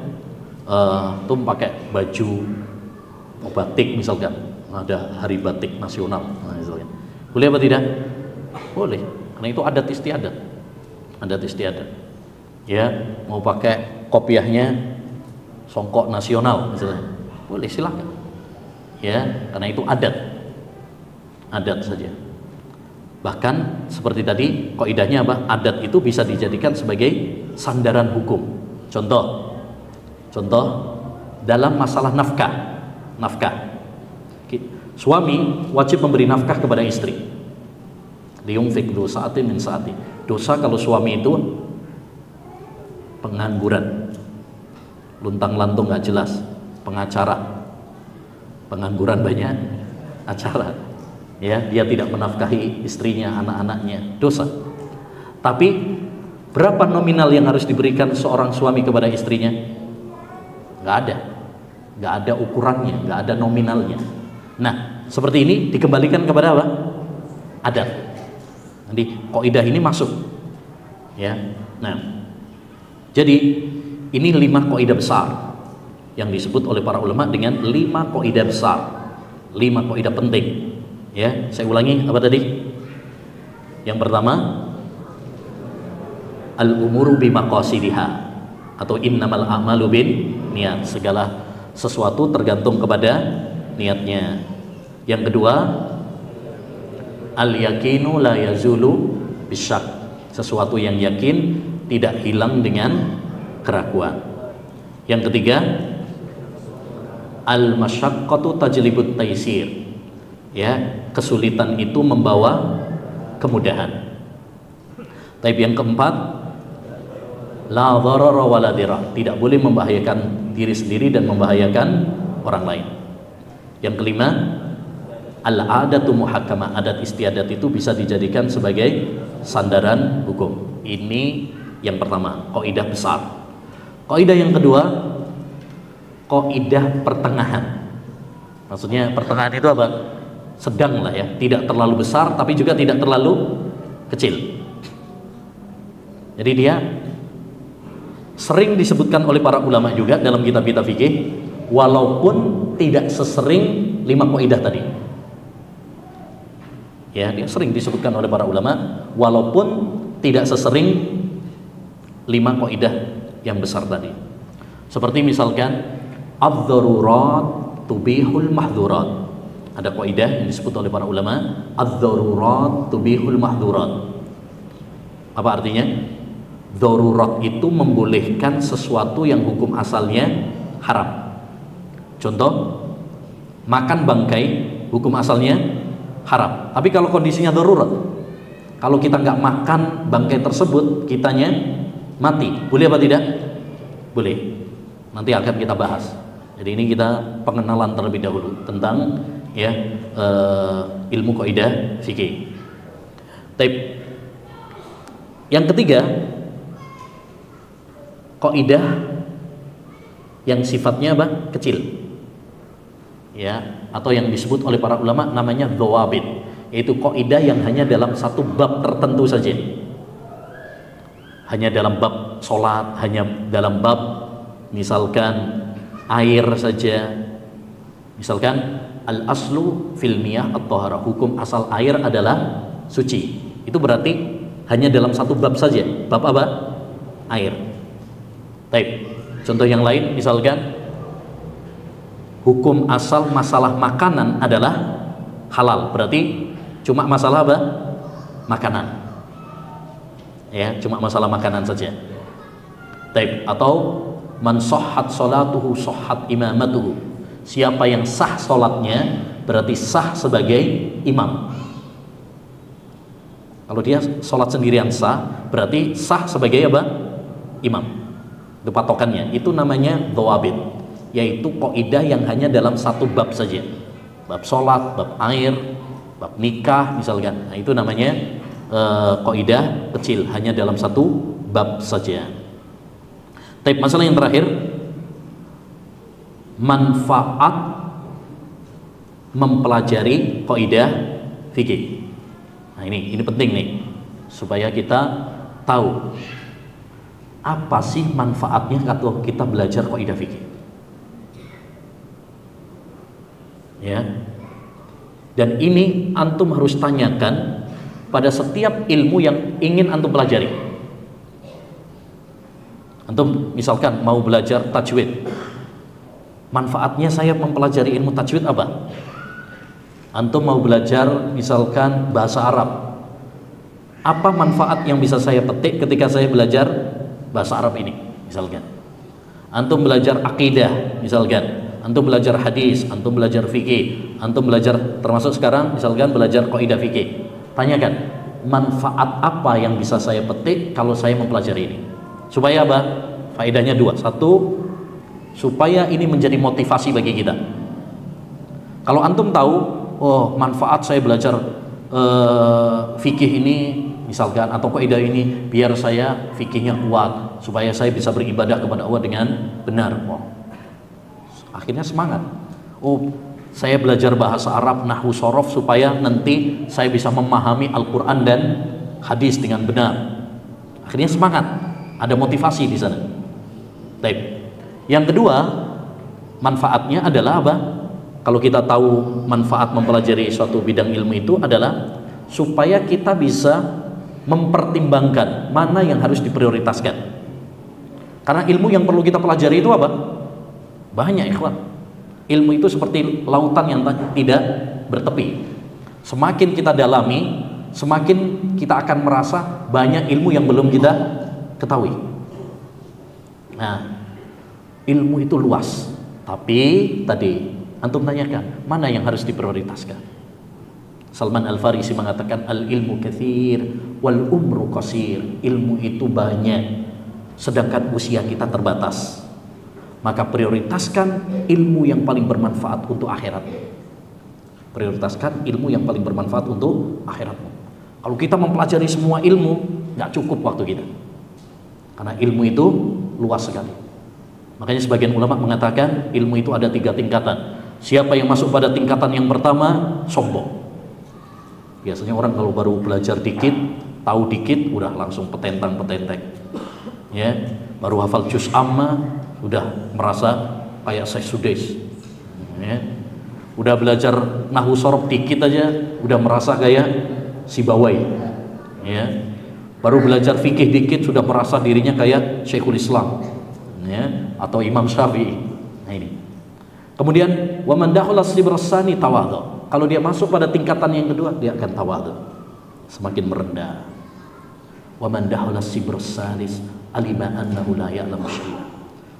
tuh pakai baju batik misalkan, ada hari batik nasional, misalkan. Boleh apa tidak? Boleh, karena itu adat istiadat. Adat istiadat. Ya, mau pakai kopiahnya songkok nasional misalnya, boleh, silakan. Ya, karena itu adat saja. Bahkan seperti tadi kaidahnya apa? Adat itu bisa dijadikan sebagai sandaran hukum. Contoh dalam masalah nafkah. Suami wajib memberi nafkah kepada istri. Liyunfik dzu sa'atin min sa'ati. Dosa kalau suami itu pengangguran, luntang-lantung nggak jelas, pengacara, pengangguran banyak acara, ya, dia tidak menafkahi istrinya, anak-anaknya, dosa. Tapi berapa nominal yang harus diberikan seorang suami kepada istrinya? Nggak ada ukurannya, nggak ada nominalnya. Nah, seperti ini dikembalikan kepada apa? Adat. Nanti kaidah ini masuk, ya. Nah, jadi ini 5 kaidah besar yang disebut oleh para ulama dengan 5 kaidah besar, 5 kaidah penting. Ya, saya ulangi apa tadi? Yang pertama, al-umuru bimaqasidiha atau innamal a'malu bin niat. Segala sesuatu tergantung kepada niatnya. Yang kedua, al-yakinu la yazulu bisyak. Sesuatu yang yakin tidak hilang dengan keraguan. Yang ketiga, al-masyaqqatu tajlibut taisir. Ya, kesulitan itu membawa kemudahan. Tapi yang keempat, la dharara wala dirar. Tidak boleh membahayakan diri sendiri dan membahayakan orang lain. Yang kelima, al-'adatu muhakkamah. Adat istiadat itu bisa dijadikan sebagai sandaran hukum. Ini yang pertama, kaidah besar. Kaidah yang kedua, kaidah pertengahan. Maksudnya pertengahan itu apa? Sedang lah ya, tidak terlalu besar tapi juga tidak terlalu kecil. Jadi dia sering disebutkan oleh para ulama juga dalam kitab-kitab fikih, walaupun tidak sesering 5 kaidah tadi. Ya, dia sering disebutkan oleh para ulama walaupun tidak sesering 5 kaidah yang besar tadi. Seperti misalkan adz-dzarurat tubihul mahdzurat. Ada kaidah yang disebut oleh para ulama, adz-dzarurat tubihul mahdzurat. Apa artinya? Darurat itu membolehkan sesuatu yang hukum asalnya haram. Contoh, makan bangkai hukum asalnya haram. Tapi kalau kondisinya darurat, kalau kita nggak makan bangkai tersebut, kitanya mati. Boleh apa tidak? Boleh. Nanti akan kita bahas. Jadi ini kita pengenalan terlebih dahulu tentang ya ilmu kaidah fikih. Yang ketiga, kaidah yang sifatnya apa? Kecil. Ya, atau yang disebut oleh para ulama namanya dhawabit, yaitu kaidah yang hanya dalam satu bab tertentu saja. Hanya dalam bab sholat, hanya dalam bab misalkan air saja. Misalkan al-aslu fil miyah at-taharah, hukum asal air adalah suci. Itu berarti hanya dalam satu bab saja. Bab apa? Air. Baik. Contoh yang lain misalkan hukum asal masalah makanan adalah halal. Berarti cuma masalah apa? Makanan. Ya, cuma masalah makanan saja. Baik. Atau man shahhat salatuhu shahhat imamatuhu. Siapa yang sah salatnya berarti sah sebagai imam. Kalau dia sholat sendirian sah, berarti sah sebagai apa? Imam. Itu patokannya. Itu namanya dhawabit, yaitu kaidah yang hanya dalam satu bab saja. Bab sholat, bab air, bab nikah misalkan. Nah, itu namanya kaidah kecil, hanya dalam satu bab saja. Tapi masalah yang terakhir, manfaat mempelajari kaidah fikih. Nah ini penting nih, supaya kita tahu apa sih manfaatnya kalau kita belajar kaidah fikih. Ya. Dan ini antum harus tanyakan pada setiap ilmu yang ingin antum pelajari. Antum misalkan mau belajar tajwid. Manfaatnya saya mempelajari ilmu tajwid apa? Antum mau belajar misalkan bahasa Arab. Apa manfaat yang bisa saya petik ketika saya belajar bahasa Arab ini? Misalkan antum belajar akidah, misalkan antum belajar hadis, antum belajar fikih, antum belajar termasuk sekarang misalkan belajar kaidah fikih. Tanyakan, manfaat apa yang bisa saya petik kalau saya mempelajari ini? Supaya apa? Faedahnya dua. Satu, supaya ini menjadi motivasi bagi kita. Kalau antum tahu, oh manfaat saya belajar fikih ini misalkan, atau kaidah ini biar saya fikihnya kuat, supaya saya bisa beribadah kepada Allah dengan benar. Oh, akhirnya semangat. Oh, saya belajar bahasa Arab nahwu shorof supaya nanti saya bisa memahami Al-Quran dan hadis dengan benar. Akhirnya semangat, ada motivasi di sana. Baik. Yang kedua, manfaatnya adalah apa? Kalau kita tahu manfaat mempelajari suatu bidang ilmu itu adalah supaya kita bisa mempertimbangkan mana yang harus diprioritaskan. Karena ilmu yang perlu kita pelajari itu apa? Banyak, ikhwan. Ilmu itu seperti lautan yang tidak bertepi. Semakin kita dalami, semakin kita akan merasa banyak ilmu yang belum kita ketahui. Nah, ilmu itu luas. Tapi tadi antum tanyakan, mana yang harus diprioritaskan? Salman Al-Farisi mengatakan, al-ilmu katsir wal umru qasir. Ilmu itu banyak, sedangkan usia kita terbatas. Maka prioritaskan ilmu yang paling bermanfaat untuk akhirat. Prioritaskan ilmu yang paling bermanfaat untuk akhiratmu. Kalau kita mempelajari semua ilmu, nggak cukup waktu kita. Karena ilmu itu luas sekali. Makanya sebagian ulama mengatakan ilmu itu ada 3 tingkatan. Siapa yang masuk pada tingkatan yang pertama, sombong. Biasanya orang kalau baru belajar dikit, tahu dikit, udah langsung petentang-petenteng. Ya, baru hafal juz amma sudah merasa kayak Syekh Sudais, ya. Udah belajar nahwu sorof dikit aja udah merasa kayak Sibawai, ya. Baru belajar fikih dikit sudah merasa dirinya kayak Syekhul Islam, ya, atau Imam Syafi'i. Nah ini. Kemudian wa man dakhala sibrasani tawadhu. Kalau dia masuk pada tingkatan yang kedua, dia akan tawadhu, semakin merendah. Wa man dakhala sibrasalis alima annahu la ya'lamu syai'an.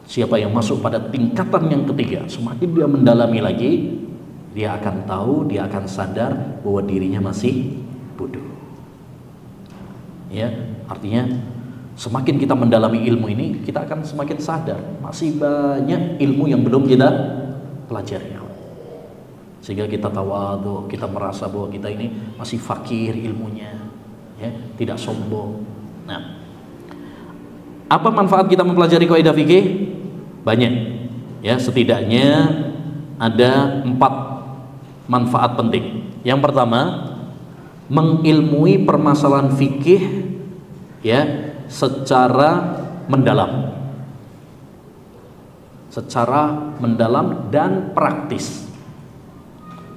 Siapa yang masuk pada tingkatan yang ketiga, semakin dia mendalami lagi, dia akan tahu, dia akan sadar bahwa dirinya masih bodoh. Ya, artinya semakin kita mendalami ilmu ini, kita akan semakin sadar masih banyak ilmu yang belum kita pelajari. Sehingga kita tawadhu, kita merasa bahwa kita ini masih fakir ilmunya, ya, tidak sombong. Nah, apa manfaat kita mempelajari kaidah fikih? Banyak, ya, setidaknya ada 4 manfaat penting. Yang pertama, mengilmui permasalahan fikih, ya, secara mendalam, dan praktis.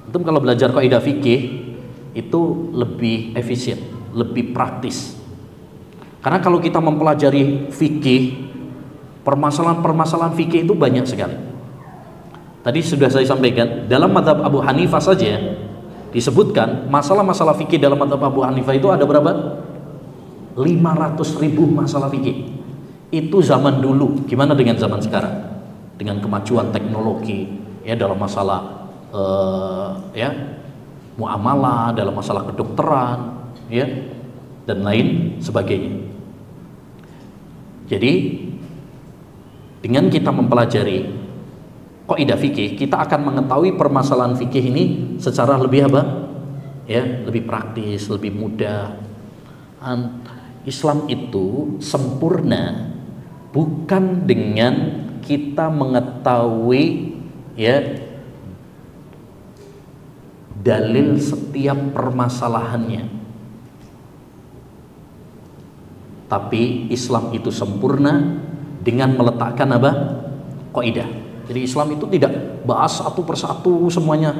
Itu kalau belajar kaidah fikih itu lebih efisien, lebih praktis. Karena kalau kita mempelajari fikih, permasalahan-permasalahan fikih itu banyak sekali. Tadi sudah saya sampaikan, dalam mazhab Abu Hanifah saja disebutkan masalah-masalah fikih dalam mazhab Abu Hanifah itu ada berapa? 500.000 masalah fikih. Itu zaman dulu. Gimana dengan zaman sekarang? Dengan kemajuan teknologi, ya, dalam masalah ya, muamalah, dalam masalah kedokteran, ya, dan lain sebagainya. Jadi dengan kita mempelajari kaidah fikih, kita akan mengetahui permasalahan fikih ini secara lebih apa? Ya, lebih praktis, lebih mudah. Islam itu sempurna bukan dengan kita mengetahui, ya, dalil setiap permasalahannya. Tapi Islam itu sempurna dengan meletakkan apa? Kaidah. Jadi Islam itu tidak bahas satu persatu semuanya,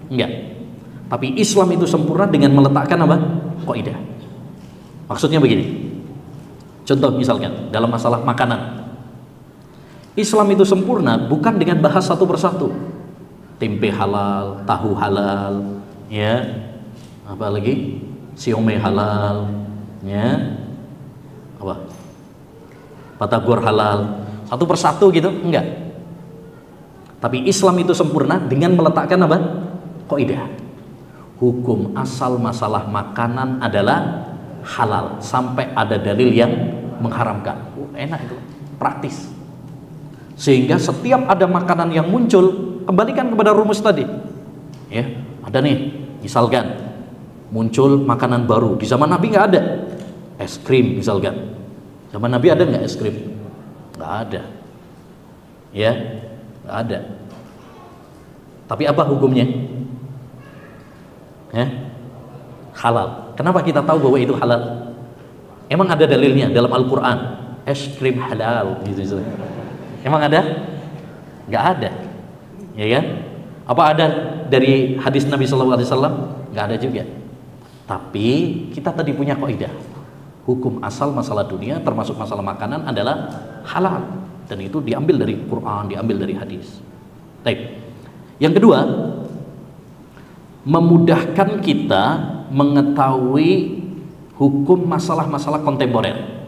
enggak. Tapi Islam itu sempurna dengan meletakkan apa? Kaidah. Maksudnya begini. Contoh misalkan dalam masalah makanan, Islam itu sempurna bukan dengan bahas satu persatu. Tempe halal, tahu halal, ya, apa lagi? Siomay halal, ya, apa? Batagor halal, satu persatu gitu, enggak. Tapi Islam itu sempurna dengan meletakkan apa? Kaidah. Hukum asal masalah makanan adalah halal sampai ada dalil yang mengharamkan. Enak itu, praktis. Sehingga setiap ada makanan yang muncul, kembalikan kepada rumus tadi. Ya, ada nih, misalkan muncul makanan baru. Di zaman Nabi nggak ada. Es krim misalkan. Zaman Nabi ada nggak es krim? Nggak ada. Ya, nggak ada. Tapi apa hukumnya? Ya, halal. Kenapa kita tahu bahwa itu halal? Emang ada dalilnya dalam Al-Quran, es krim halal gitu. Emang ada? Nggak ada, ya kan? Apa ada dari hadis Nabi SAW? Nggak ada juga. Tapi kita tadi punya kaidah, hukum asal masalah dunia termasuk masalah makanan adalah halal, dan itu diambil dari Quran, diambil dari hadis. Baik. Yang kedua, memudahkan kita mengetahui hukum masalah-masalah kontemporer,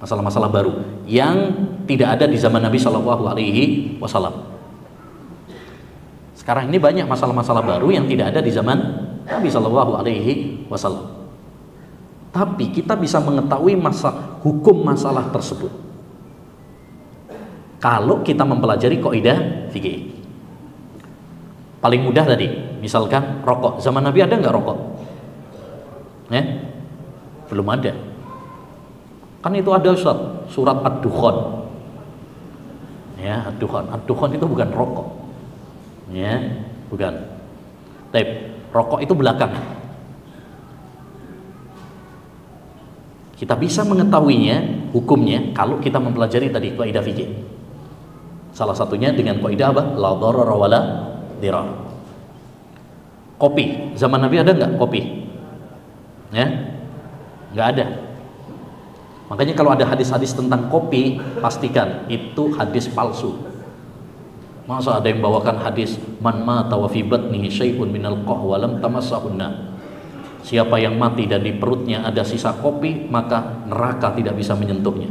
masalah-masalah baru yang tidak ada di zaman Nabi SAW. Sekarang ini banyak masalah-masalah baru yang tidak ada di zaman Nabi SAW. Tapi kita bisa mengetahui hukum masalah tersebut kalau kita mempelajari kaidah fikih. Paling mudah tadi, misalkan rokok. Zaman Nabi ada nggak rokok? Ya? Belum ada. Kan itu ada Ustaz, surat Ad-Dukhan. Ya, Ad-Dukhan. Ad-Dukhan itu bukan rokok. Ya, bukan. Tapi rokok itu belakang. Kita bisa mengetahuinya hukumnya kalau kita mempelajari tadi kaidah fikih. Salah satunya dengan kaidah apa? La dharara wala dirar. Kopi, zaman Nabi ada nggak kopi? Ya, nggak ada. Makanya kalau ada hadis-hadis tentang kopi, pastikan itu hadis palsu. Masa ada yang bawakan hadis man mata wa fi batnihi syai'un minal qahwa lam tamassahunna. Siapa yang mati dan di perutnya ada sisa kopi, maka neraka tidak bisa menyentuhnya.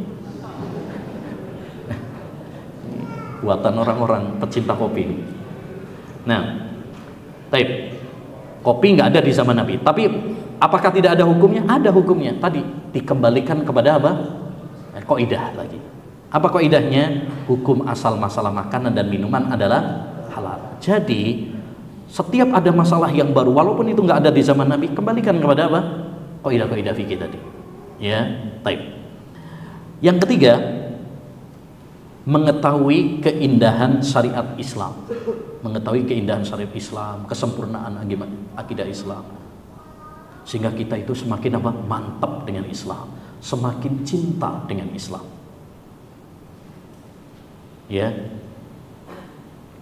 Buatan orang-orang pecinta kopi. Nah, taib. Kopi nggak ada di zaman Nabi. Tapi apakah tidak ada hukumnya? Ada hukumnya. Tadi dikembalikan kepada apa? Kaidah lagi. Apa kaidahnya? Hukum asal masalah makanan dan minuman adalah halal. Jadi setiap ada masalah yang baru, walaupun itu nggak ada di zaman Nabi, kembalikan kepada apa? Kaidah-kaidah fikih tadi. Ya, taib. Yang ketiga, mengetahui keindahan syariat Islam. Mengetahui keindahan syariat Islam, kesempurnaan akidah Islam. Sehingga kita itu semakin apa? Mantap dengan Islam, semakin cinta dengan Islam. Ya.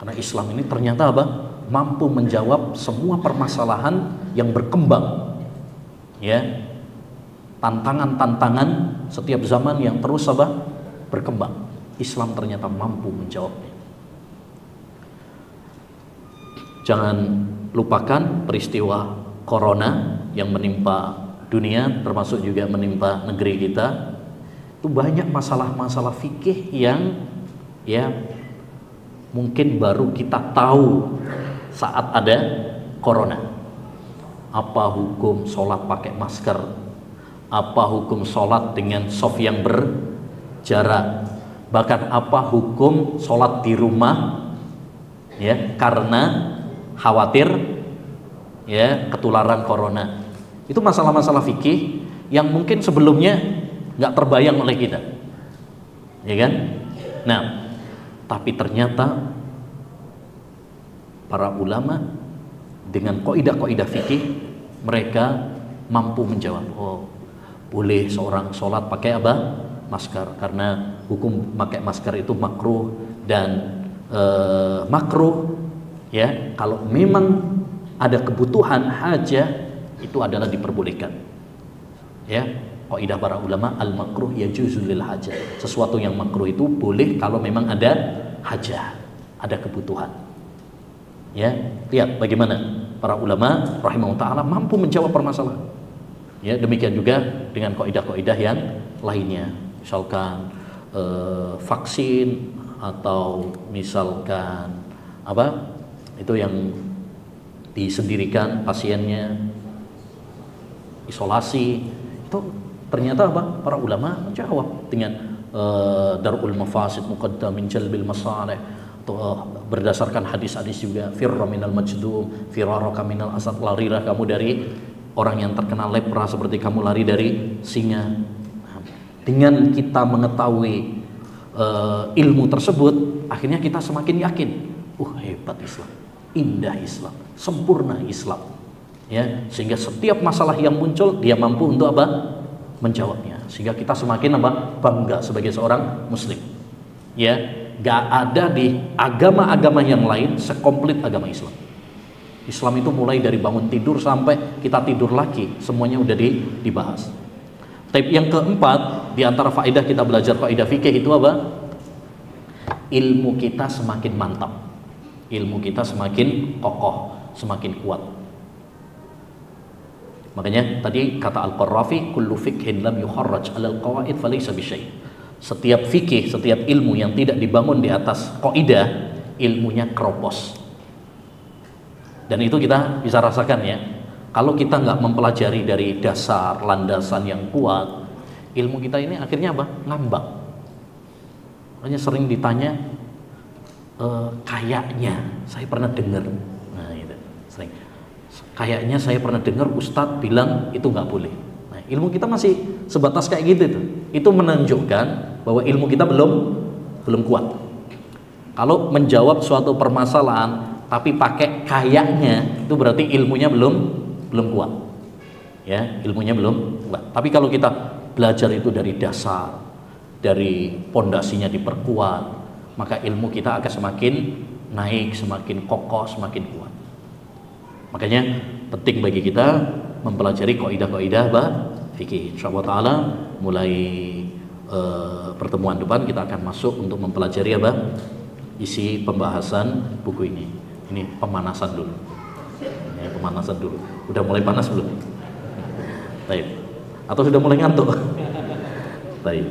Karena Islam ini ternyata apa? Mampu menjawab semua permasalahan yang berkembang, ya, tantangan-tantangan setiap zaman yang terus apa? Berkembang. Islam ternyata mampu menjawabnya. Jangan lupakan peristiwa corona yang menimpa dunia, termasuk juga menimpa negeri kita. Itu banyak masalah-masalah fikih yang ya mungkin baru kita tahu saat ada corona. Apa hukum sholat pakai masker? Apa hukum sholat dengan soft yang berjarak? Bahkan apa hukum sholat di rumah, ya, karena khawatir ya ketularan corona. Itu masalah-masalah fikih yang mungkin sebelumnya nggak terbayang oleh kita, ya kan? Nah, tapi ternyata para ulama dengan kaidah-kaidah fikih mereka mampu menjawab, oh boleh seorang sholat pakai apa? Masker, karena hukum pakai masker itu makruh dan makruh ya kalau memang ada kebutuhan hajah itu adalah diperbolehkan. Ya, kaidah para ulama al makruh yajuzu lil hajah. Sesuatu yang makruh itu boleh kalau memang ada hajah, ada kebutuhan. Ya, lihat bagaimana para ulama rahimahullah taala mampu menjawab permasalahan. Ya, demikian juga dengan kaidah-kaidah yang lainnya. Misalkan vaksin atau misalkan apa? Itu yang disendirikan pasiennya, isolasi, itu ternyata apa? Para ulama menjawab dengan darul mafasid muqaddam min jalbil masalih. Berdasarkan hadis-hadis juga, firra minal majdum firaraka minal asad, larilah kamu dari orang yang terkena lepra seperti kamu lari dari singa. Dengan kita mengetahui ilmu tersebut, akhirnya kita semakin yakin, hebat Islam, indah Islam, sempurna Islam, ya, sehingga setiap masalah yang muncul dia mampu untuk apa? Menjawabnya, sehingga kita semakin apa? Bangga sebagai seorang muslim. Ya, gak ada di agama-agama yang lain sekomplit agama Islam. Islam itu mulai dari bangun tidur sampai kita tidur lagi, semuanya udah dibahas. Tapi yang keempat, di antara faedah kita belajar faedah fikih itu apa? Ilmu kita semakin mantap, ilmu kita semakin kokoh, semakin kuat. Makanya tadi kata Al-Qarrafi, kullu fikhin lam yuharraj 'alal qawaid falaysa bisyai'. Setiap fikih, setiap ilmu yang tidak dibangun di atas kaidah, ilmunya keropos. Dan itu kita bisa rasakan ya. Kalau kita nggak mempelajari dari dasar, landasan yang kuat, ilmu kita ini akhirnya apa? Ngambang. Makanya sering ditanya, kayaknya saya pernah dengar. Nah itu sering. Kayaknya saya pernah dengar Ustadz bilang itu nggak boleh. Nah, ilmu kita masih sebatas kayak gitu tuh. Itu menunjukkan bahwa ilmu kita belum kuat. Kalau menjawab suatu permasalahan tapi pakai kayaknya, itu berarti ilmunya belum kuat. Ya, ilmunya belum kuat. Tapi kalau kita belajar itu dari dasar, dari pondasinya diperkuat, maka ilmu kita akan semakin naik, semakin kokoh, semakin kuat. Makanya penting bagi kita mempelajari kaidah-kaidah fikih. Insyaallah taala mulai pertemuan depan kita akan masuk untuk mempelajari isi pembahasan buku ini. Ini pemanasan dulu. Ya, pemanasan dulu. Udah mulai panas belum? Baik. Atau sudah mulai ngantuk? Baik.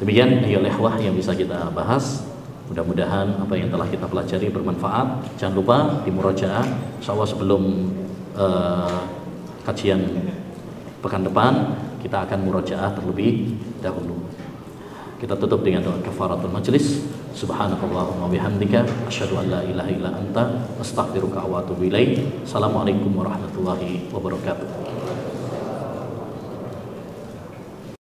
Demikian ayolah ikhwah yang bisa kita bahas. Mudah-mudahan apa yang telah kita pelajari bermanfaat. Jangan lupa di murajaah insyaallah sebelum kajian pekan depan kita akan murajaah terlebih dahulu. Kita tutup dengan doa kafaratul majlis. Subhanakallahumma bihamdika asyhadu an la ilaha illa anta astaghfiruka wa atubu ilaik. Assalamualaikum warahmatullahi wabarakatuh.